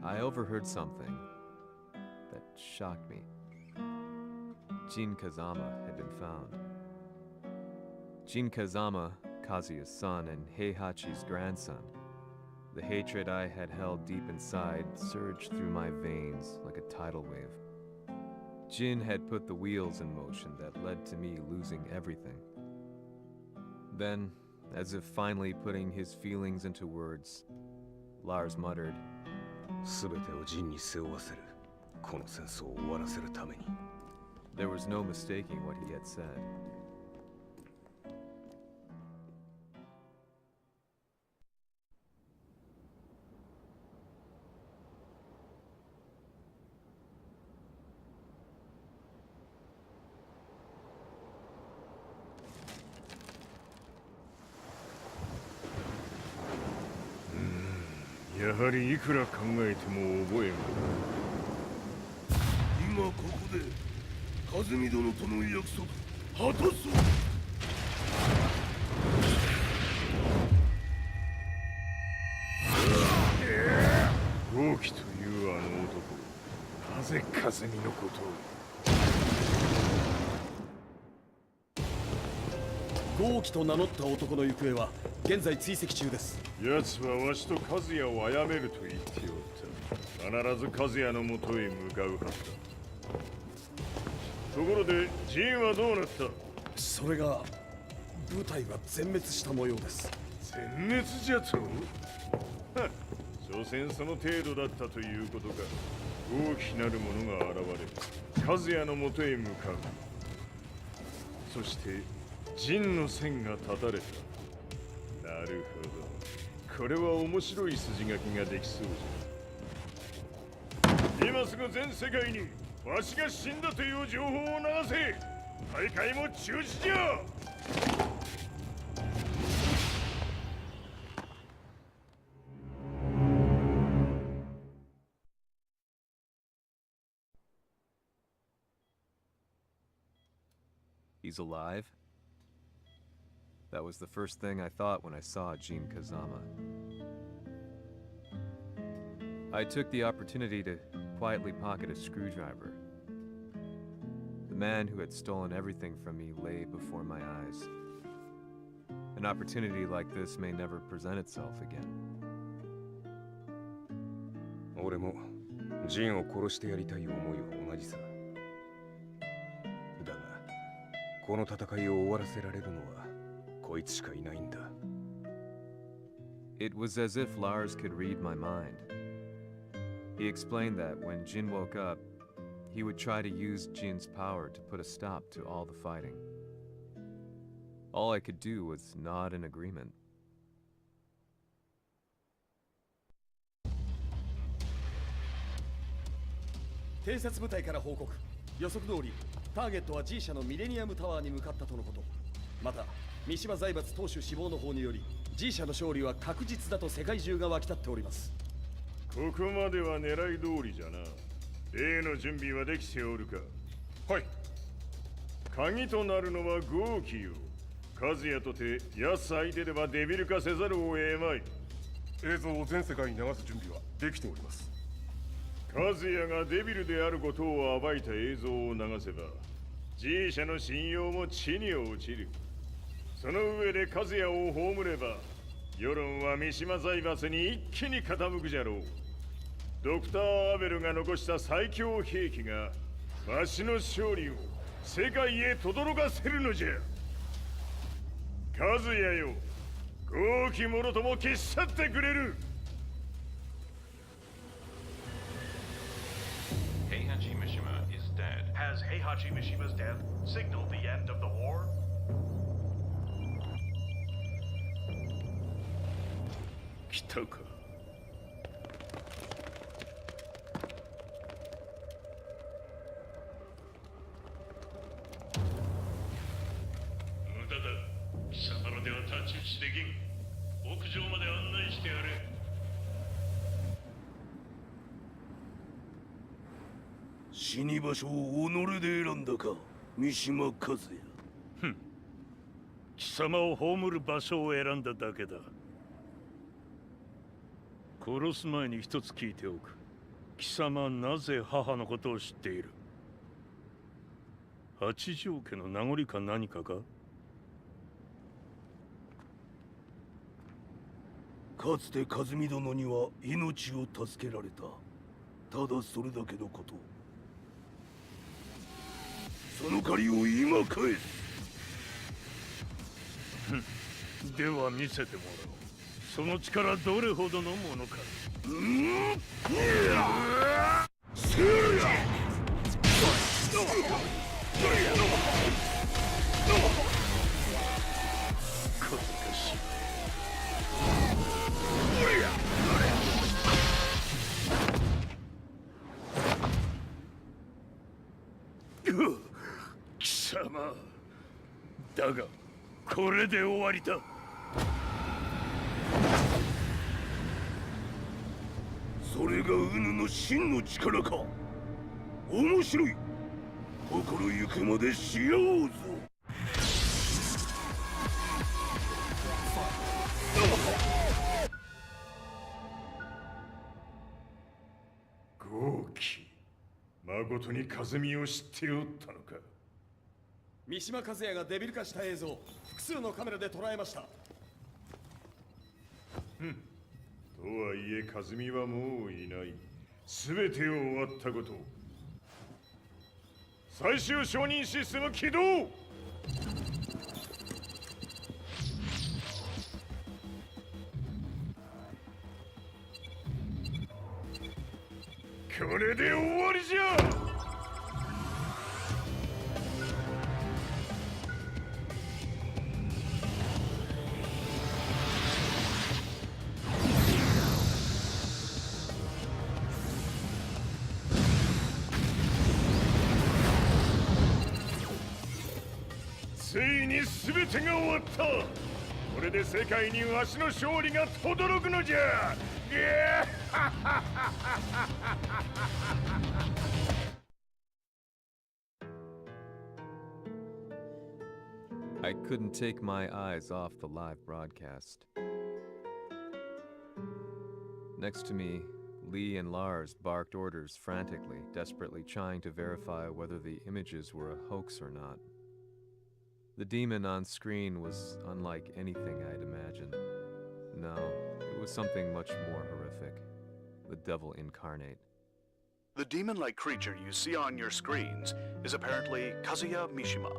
I overheard something that shocked me. Jin Kazama had been found. Jin Kazama, Kazuya's son and Heihachi's grandson. The hatred I had held deep inside surged through my veins like a tidal wave. Jin had put the wheels in motion that led to me losing everything. Then, as if finally putting his feelings into words, Lars muttered, すべてをジンに背負わせる。この戦争を終わらせるために。There was no mistaking what he had said. Hmm, やはりいくら考えても覚えが。今ここで和美殿との約束果たそう。豪輝というあの男、なぜ和美のことを。豪輝と名乗った男の行方は現在追跡中です。奴はわしと和也を殺めると言っておった。必ず和也のもとへ向かうはずだ。ところでジンはどうなった？それが部隊は全滅した模様です。全滅じゃと？所詮その程度だったということか。大きなる者が現れ、和也のもとへ向かう。そして陣の線が断たれた。なるほど。これは面白い筋書きができそうじゃ。今すぐ全世界にわしが死んだという情報を流せ。大会も中止じゃ。He's alive? That was the first thing I thought when I saw Jin Kazama. I took the opportunity to quietly pocket a screwdriver. The man who had stolen everything from me lay before my eyes. An opportunity like this may never present itself again. 俺もジンを殺してやりたい思いは同じさ。だが、この戦いを終わらせられるのはこいつしかいないんだ。It was as if Lars could read my mind. He explained that when Jin woke up, he would try to use Jin's power to put a stop to all the fighting. All I could do was nod in agreement. 偵察部隊から報告。予測通り、ターゲットは G 社のミレニアムタワーに向かったとのこと。また、三島財閥当主死亡の方により、G 社の勝利は確実だと世界中が沸き立っております。ここまでは狙い通りじゃな。例の準備はできておるか。はい。鍵となるのは豪気よ。和也とて奴相手ではデビル化せざるを得まい。映像を全世界に流す準備はできております。和也がデビルであることを暴いた映像を流せば G 社の信用も地に落ちる。その上で和也を葬れば世論は三島財閥に一気に傾くじゃろう。ドクター・アベルが残した最強兵器がわしの勝利を世界へ轟かせるのじゃ。和也よ、豪気者とも消し去ってくれる。Heihachi Mishima is dead. Has Heihachi Mishima's death signaled the end of the war? 来たか。無駄だ。貴様らでは太刀打ちできん。屋上まで案内してやれ。死に場所を己で選んだか、三島和也。ふん。貴様を葬る場所を選んだだけだ。殺す前に一つ聞いておく。貴様はなぜ母のことを知っている？八条家の名残か何かか？かつて和美殿には命を助けられた。ただそれだけのこと。その借りを今返す。では見せてもらおう。その力どれほどのものか。小賢しい。貴様だがこれで終わりだ。それがウヌの真の力か。面白い。心ゆくまでしようぞ。豪気、誠に和美を知っておったのか。三島和也がデビル化した映像、複数のカメラで捉えました。とはいえ和美はもういない。全てを終わったこと。最終承認システム起動。これで終わりじゃ。に全てが終わった。これで世界にわしの勝利が轟くのじゃ。I couldn't take my eyes off the live broadcast. Next to me, Lee and Lars barked orders frantically, desperately trying to verify whether the images were a hoax or not. The demon on screen was unlike anything I'd imagined. No, it was something much more horrific. The devil incarnate. The demon-like creature you see on your screens is apparently Kazuya Mishima,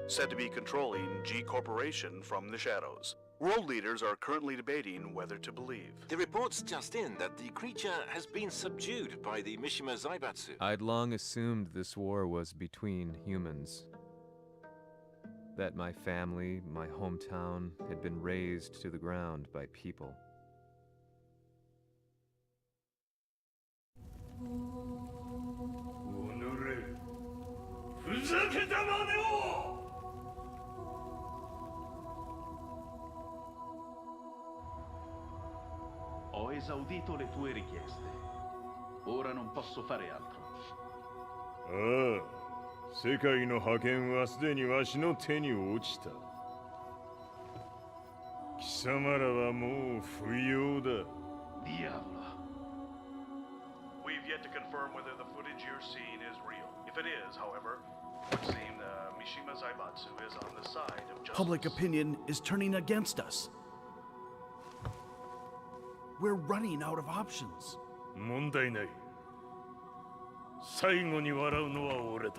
said to be controlling G Corporation from the shadows. World leaders are currently debating whether to believe. The report's just in that the creature has been subdued by the Mishima Zaibatsu. I'd long assumed this war was between humans. That my family, my hometown, had been razed to the ground by people. Ho esaudito le tue richieste. Ora non posso fare altro. ああ、世界の覇権はすでにわしの手に落ちた。貴様らはもう不要だ。Diavolo. We've yet to confirm whether the footage you're seeing is real. If it is, however, it would seem the Mishima Zaibatsu is on the side of justice. Public opinion is turning against us. We're running out of options. 問題ない。最後に笑うのは俺だ。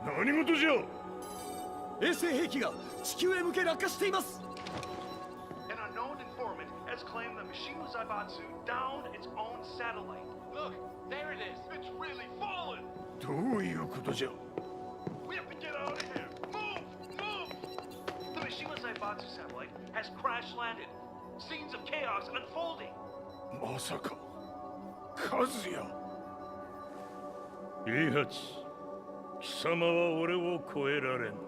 何事じゃ。衛星兵器が地球へ向け落下しています。 An unknown informant has claimed the Mishima Zaibatsu downed its own satellite. Look, there it is. It's really fallen. どういうことじゃ。 We have to get out of here. Move! Move! The Mishima Zaibatsu satellite has crash landed. Scenes of chaos unfolding. まさか、和也。イハチ、貴様は俺を超えられん。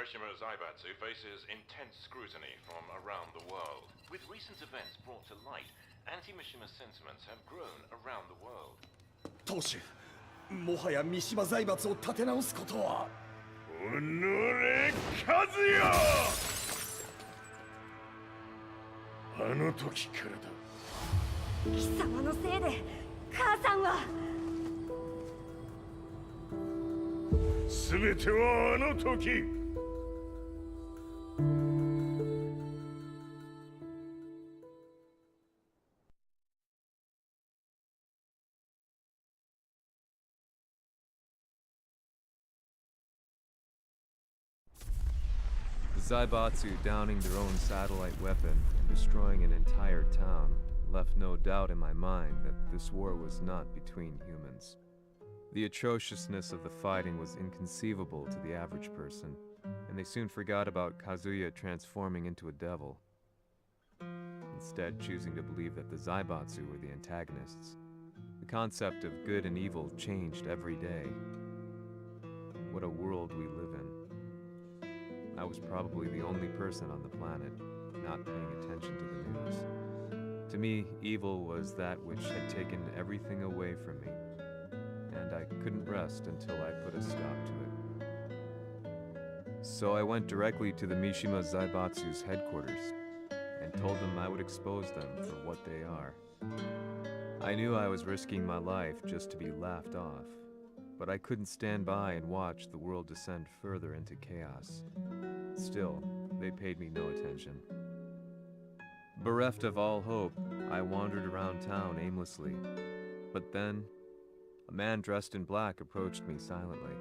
Mishima Zaibatsu faces intense scrutiny from around the world. With recent events brought to light, anti-Mishima sentiments have grown around the world. 当主、もはや三島財閥を立て直すことは。おのれ、和也！あの時からだ。貴様のせいで母さんは。全てはあの時。Zaibatsu downing their own satellite weapon and destroying an entire town left no doubt in my mind that this war was not between humans. The atrociousness of the fighting was inconceivable to the average person, and they soon forgot about Kazuya transforming into a devil, instead choosing to believe that the Zaibatsu were the antagonists. The concept of good and evil changed every day. What a world we live in. I was probably the only person on the planet not paying attention to the news. To me, evil was that which had taken everything away from me, and I couldn't rest until I put a stop to it. So I went directly to the Mishima Zaibatsu's headquarters and told them I would expose them for what they are. I knew I was risking my life just to be laughed off, but I couldn't stand by and watch the world descend further into chaos. Still, they paid me no attention. Bereft of all hope, I wandered around town aimlessly. But then, a man dressed in black approached me silently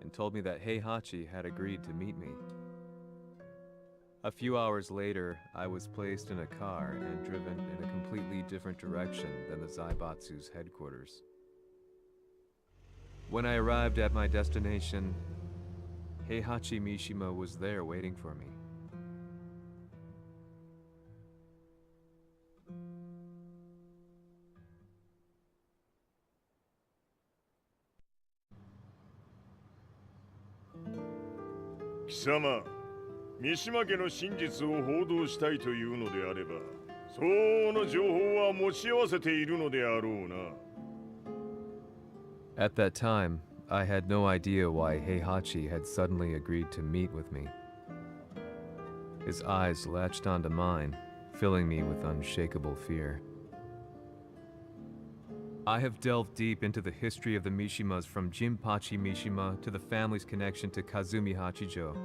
and told me that Heihachi had agreed to meet me. A few hours later, I was placed in a car and driven in a completely different direction than the Zaibatsu's headquarters. When I arrived at my destination, Heihachi Mishima was there waiting for me. Kisama, 三島家の真実を報道したいというのであれば、相応の情報は持ち合わせているのであろうな。At that time, I had no idea why Heihachi had suddenly agreed to meet with me. His eyes latched onto mine, filling me with unshakable fear. I have delved deep into the history of the Mishimas from Jinpachi Mishima to the family's connection to Kazumi Hachijo.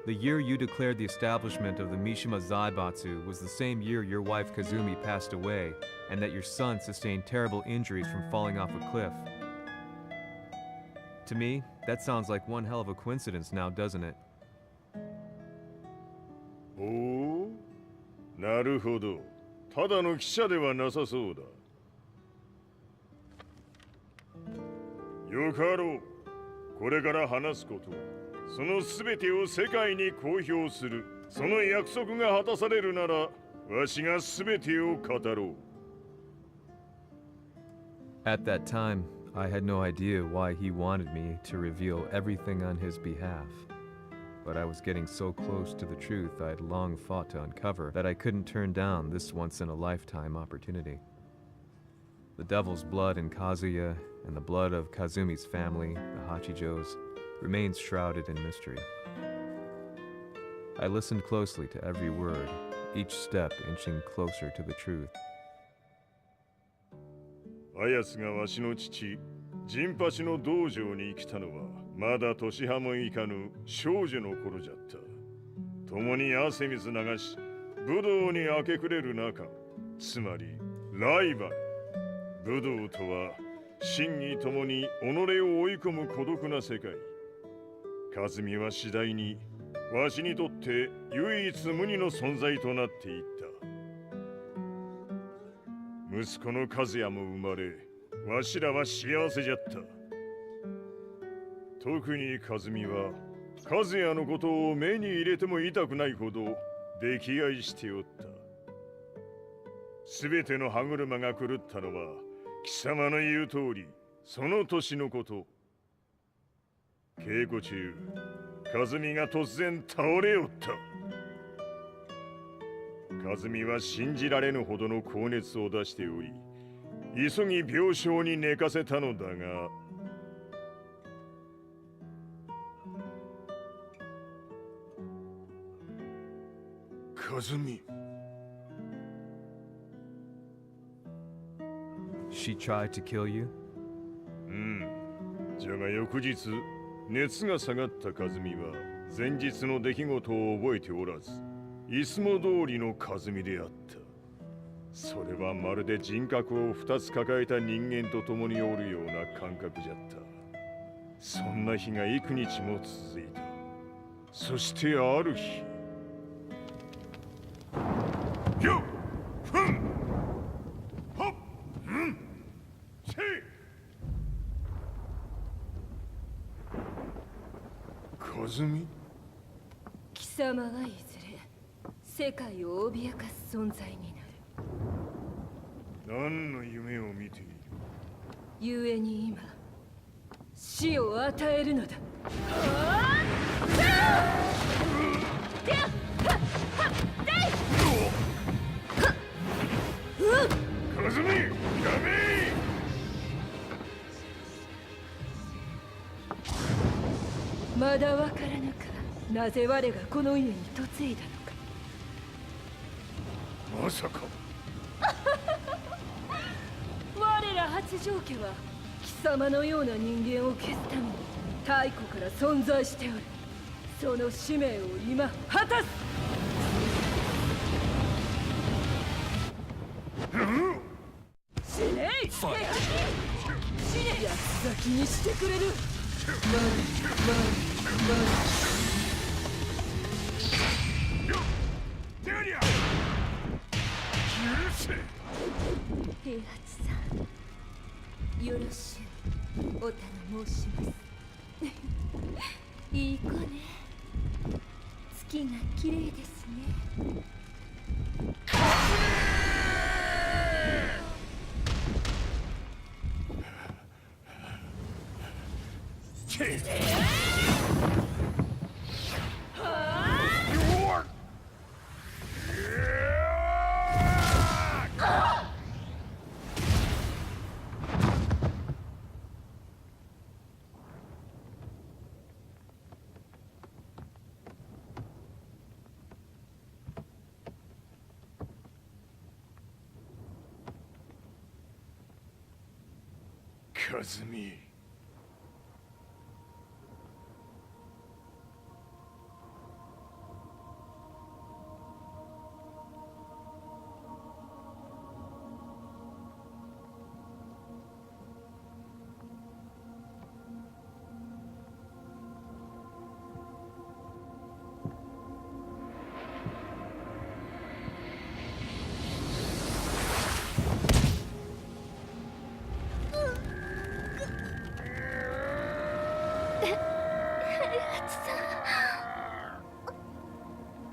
The year you declared the establishment of the Mishima Zaibatsu was the same year your wife Kazumi passed away, and that your son sustained terrible injuries from falling off a cliff. To me, that sounds like one hell of a coincidence now, doesn't it? おお、なるほど。ただの記者ではなさそうだ。よかろう。これから話すこと、そのすべてを世界に公表する。その約束が果たされるなら、わしがすべてを語ろう。At that time, I had no idea why he wanted me to reveal everything on his behalf. But I was getting so close to the truth I'd long fought to uncover that I couldn't turn down this once-in-a-lifetime opportunity. The devil's blood in Kazuya and the blood of Kazumi's family, the Hachijos, remains shrouded in mystery. I listened closely to every word, each step inching closer to the truth. あやつがわしの父、ジンパチの道場に来たのは、まだ年端もいかぬ少女の頃じゃった。共に汗水流し、武道に明け暮れる中、つまりライバル。武道とは、真偽ともに己を追い込む孤独な世界。和美は次第に、わしにとって唯一無二の存在となっていった。息子の和也も生まれ、わしらは幸せじゃった。特に和美は、和也のことを目に入れても痛くないほど溺愛しておった。すべての歯車が狂ったのは、貴様の言う通り、その年のこと。稽古中、和美が突然倒れおった。和美は信じられぬほどの高熱を出しており、急ぎ病床に寝かせたのだが、和美。She tried to kill you? うん。じゃが翌日、熱が下がった和美は、前日の出来事を覚えておらず、いつも通りの和美であった。それはまるで人格を2つ抱えた人間と共におるような感覚じゃった。そんな日が幾日も続いた。そしてある日、よっふんほっうんせい和美。貴様はいずれ世界を脅かす存在になる。何の夢を見ている？故に今死を与えるのだ。和美、やめ！まだわからぬか、なぜ我がこの家に嫁いだのか。まさか。我ら八丈家は貴様のような人間を消すために太古から存在しておる。その使命を今果たす。死ねい！死ね！八つ咲きにしてくれる。平八さん、よろしゅうお頼申しますいい子ね。月が綺麗ですね。和美。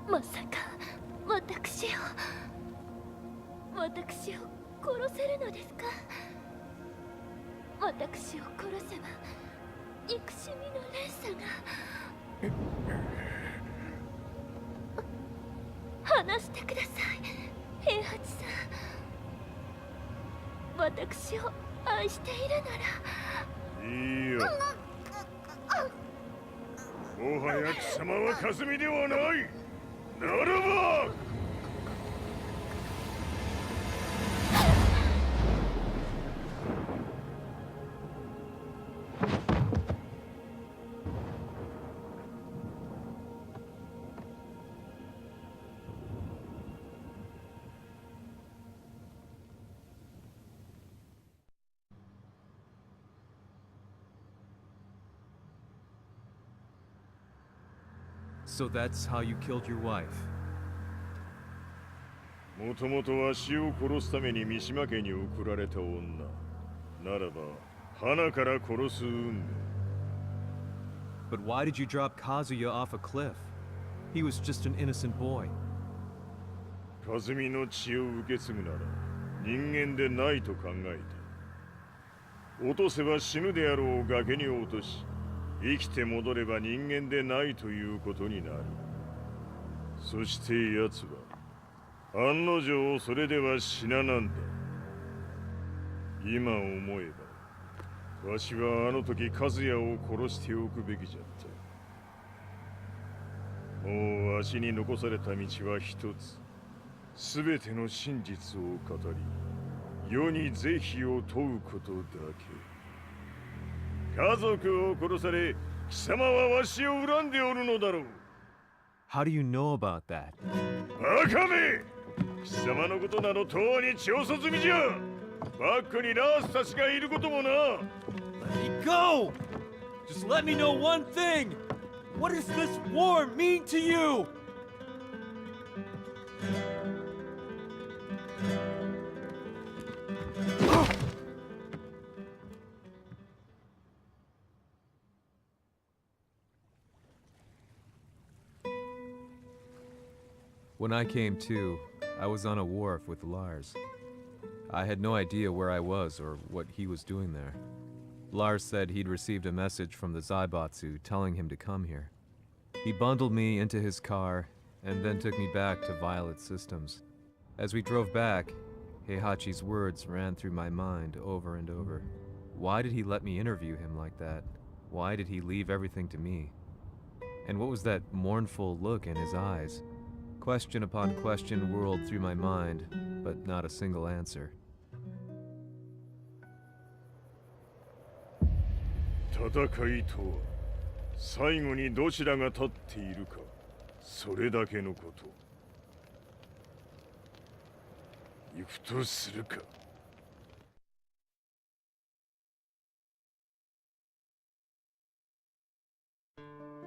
まさか私を殺せるのですか？私を殺せば憎しみの連鎖が話してください、平八さん。私を愛しているなら。いいよ。もはや貴様は和美ではない。ならばSo that's how you killed your wife. もともとわしを殺すために三島家に送られた女ならば花から殺す運命。 But why did you drop Kazuya off a cliff? He was just an innocent boy. 和美の血を受け継ぐなら人間でないと考えた。落とせば死ぬであろう崖に落とし生きて戻れば人間でないということになる。そして奴は案の定それでは死ななんだ。今思えばわしはあの時和也を殺しておくべきじゃった。もうわしに残された道は一つ。すべての真実を語り世に是非を問うことだけ。家族を殺され貴様はわしを恨んでおるのだろう。 How do you know about that? バカめ！貴様のことなどとうに調査済みじゃ。バックにラースたちがいることもな。 Let me go! Just let me know one thing! What does this war mean to you? When I came to, I was on a wharf with Lars. I had no idea where I was or what he was doing there. Lars said he'd received a message from the Zaibatsu telling him to come here. He bundled me into his car and then took me back to Violet Systems. As we drove back, Heihachi's words ran through my mind over and over. Why did he let me interview him like that? Why did he leave everything to me? And what was that mournful look in his eyes? Question upon question whirled through my mind, but not a single answer. 戦いとは最後にどちらが立っているか、それだけのこと。行くとするか。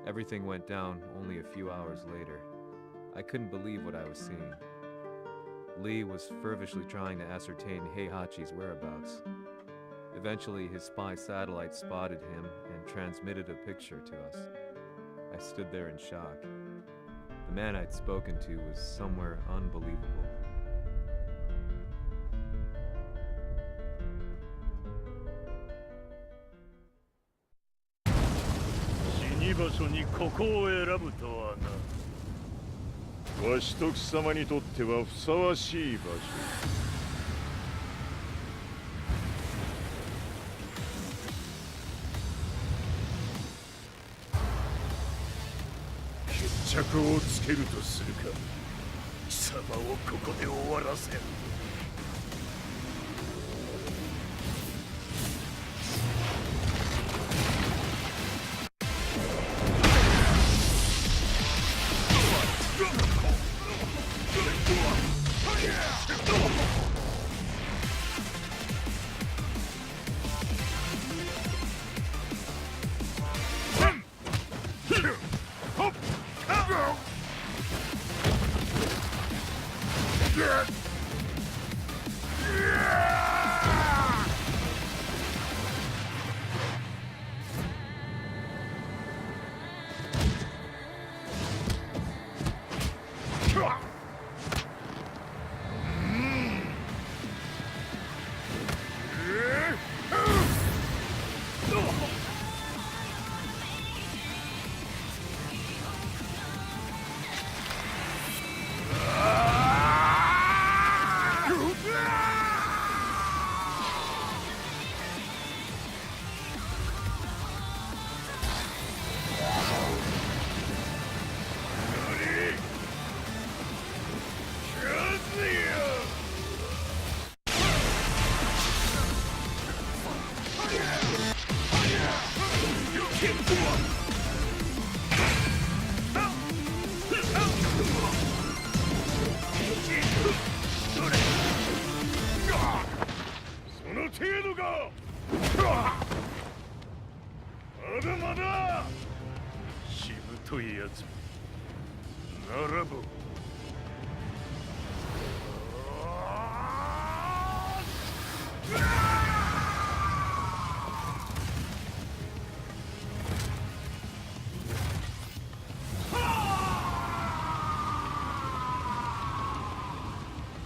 Everything went down only a few hours later. I couldn't believe what I was seeing. Lee was feverishly trying to ascertain Heihachi's whereabouts. Eventually, his spy satellite spotted him and transmitted a picture to us. I stood there in shock. The man I'd spoken to was somewhere unbelievable. 死に場所にここを選ぶとはな。わしと貴様にとってはふさわしい場所。決着をつけるとするか。貴様をここで終わらせる。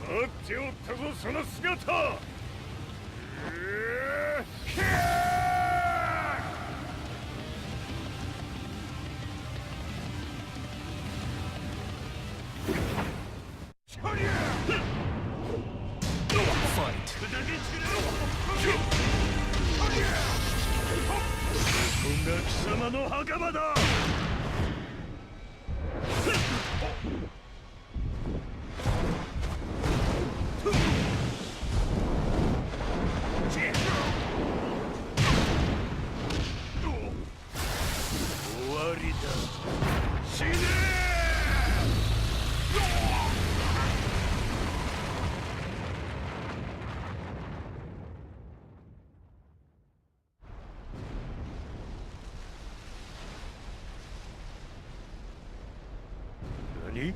待っておったぞその姿。こんな貴様の袴だ。終わりだ。死ね何？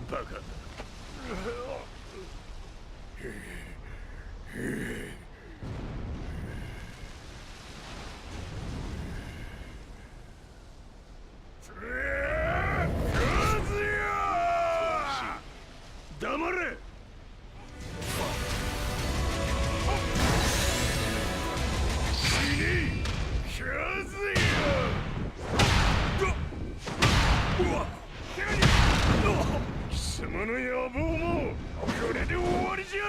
バカだ。黙れ。死ねカズヤ。貴様の野望もこれで終わりじゃ。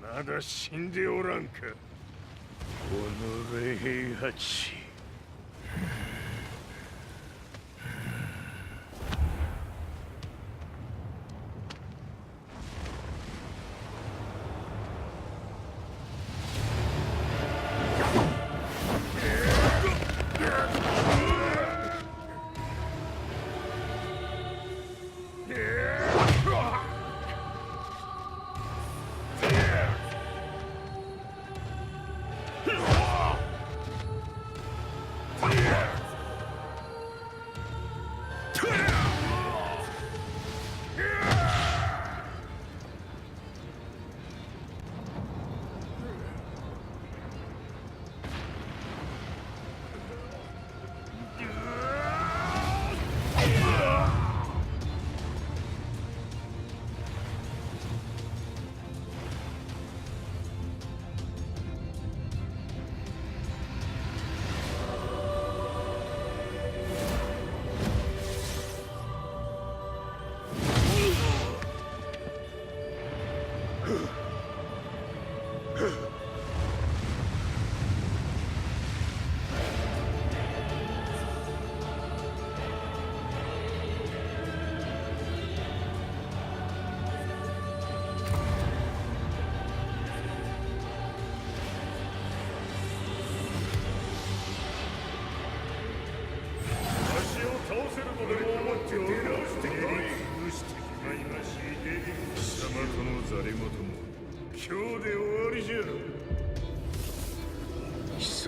まだ死んでおらんか。おのれ平八。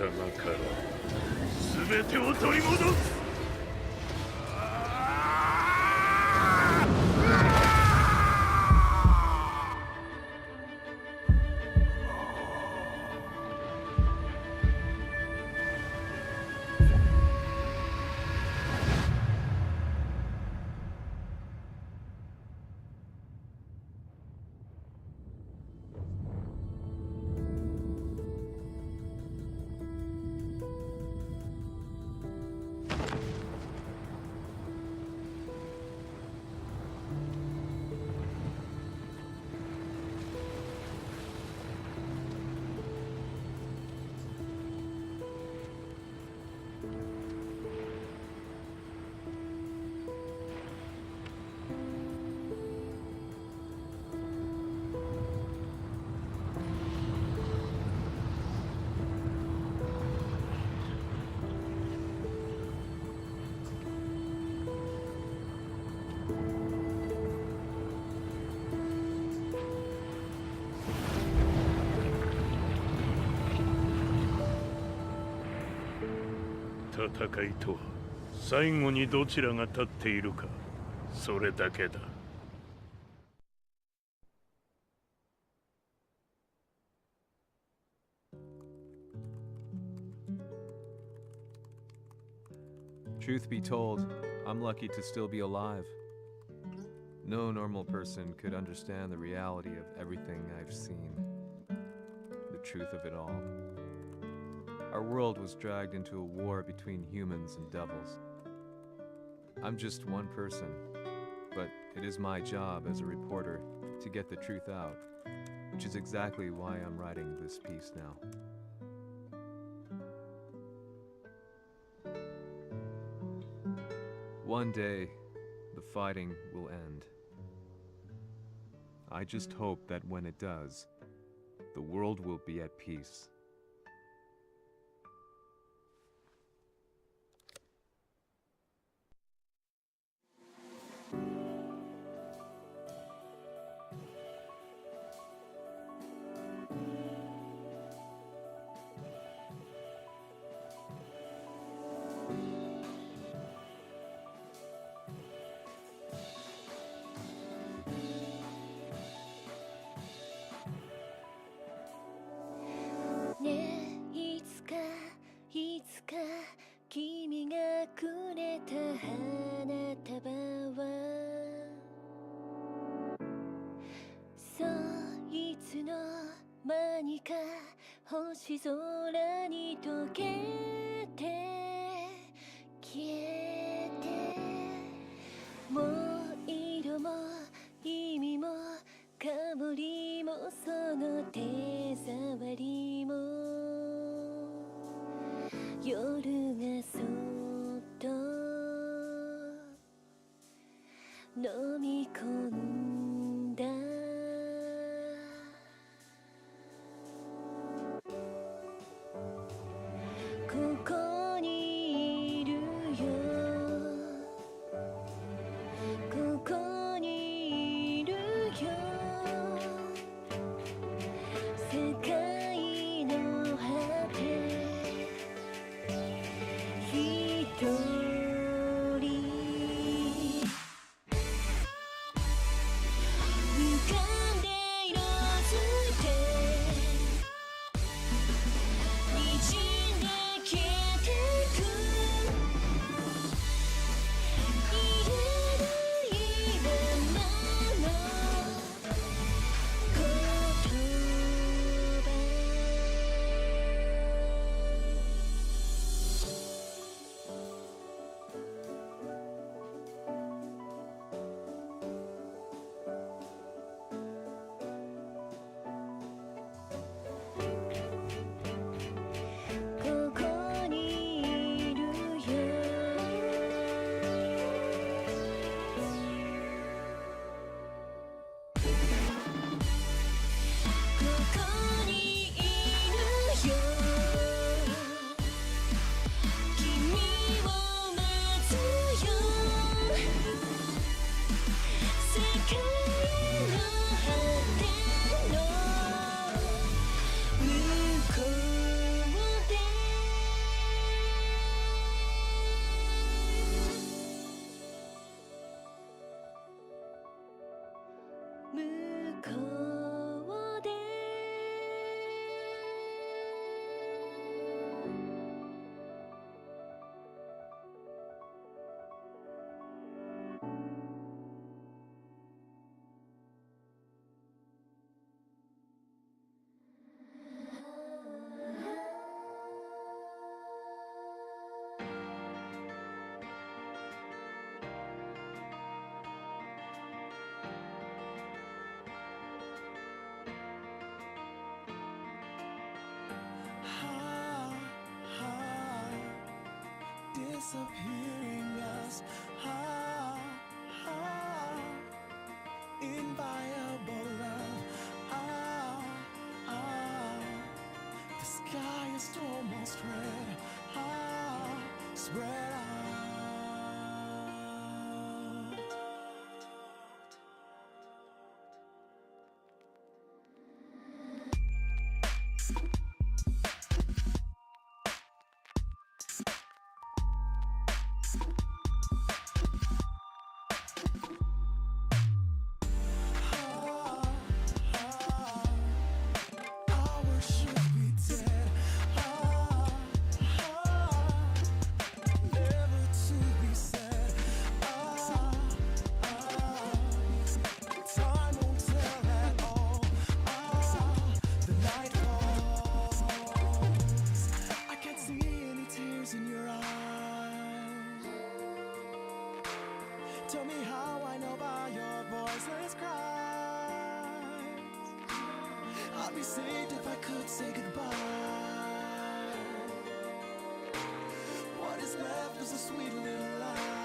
様から全てを取り戻す。戦いとは最後にどちらが立っているか、それだけだ。Truth be told, I'm lucky to still be alive. No normal person could understand the reality of everything I've seen, the truth of it all. Our world was dragged into a war between humans and devils. I'm just one person, but it is my job as a reporter to get the truth out, which is exactly why I'm writing this piece now. One day, the fighting will end. I just hope that when it does, the world will be at peace.ねえいつか君がくれた花束はそういつの間にか星空に溶けて消えてもう色も意味も香りもその手触りも夜がそっと飲み込んだここにいるよここにいるよ世界の果て一人向か向こうでdisappearing us. Inviolable love. The sky is almost red. Spread out. Ours should be dead. Never to be said. Time won't tell at all. The night falls. I can't see any tears in your eyes. Tell me how I know by your voiceless cries. I'd be saved if I could say goodbye. What is left is a sweet little lie.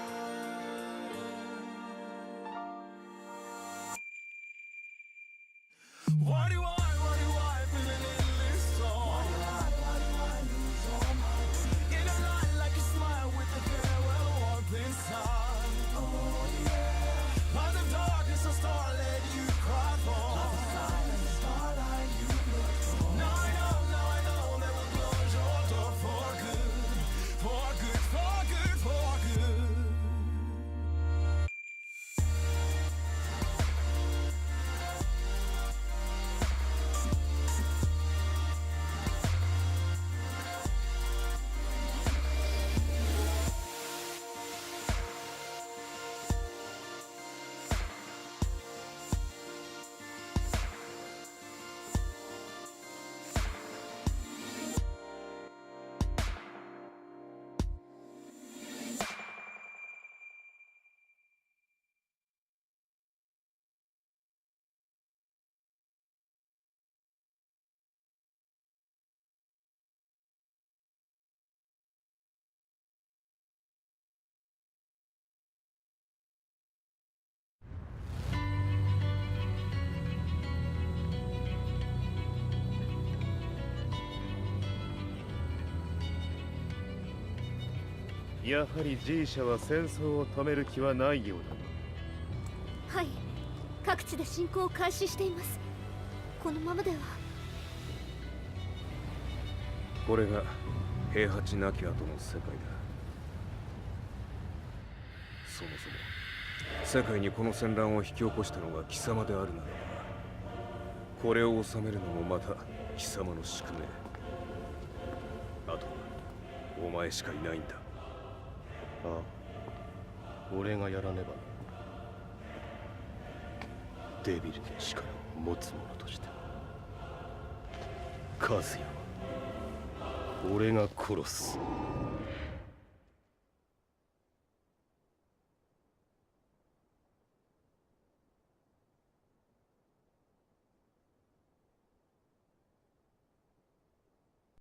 Why do I feel an endless song? Why do I lose all my teeth? In a light like a smile with a farewell warmth inside. Oh yeah. By the darkness of starlight you cry for. Like the silent starlight you look for. Now I know that we'll close your door for good. For good, for good, for good.やはり G 社は戦争を止める気はないようだな。はい、各地で侵攻を開始しています。このままでは。これが平八なき後の世界だ。そもそも世界にこの戦乱を引き起こしたのが貴様であるならば、これを治めるのもまた貴様の宿命。あとはお前しかいないんだ。ああ、俺がやらねばな。デビルの力を持つ者として和也は俺が殺す。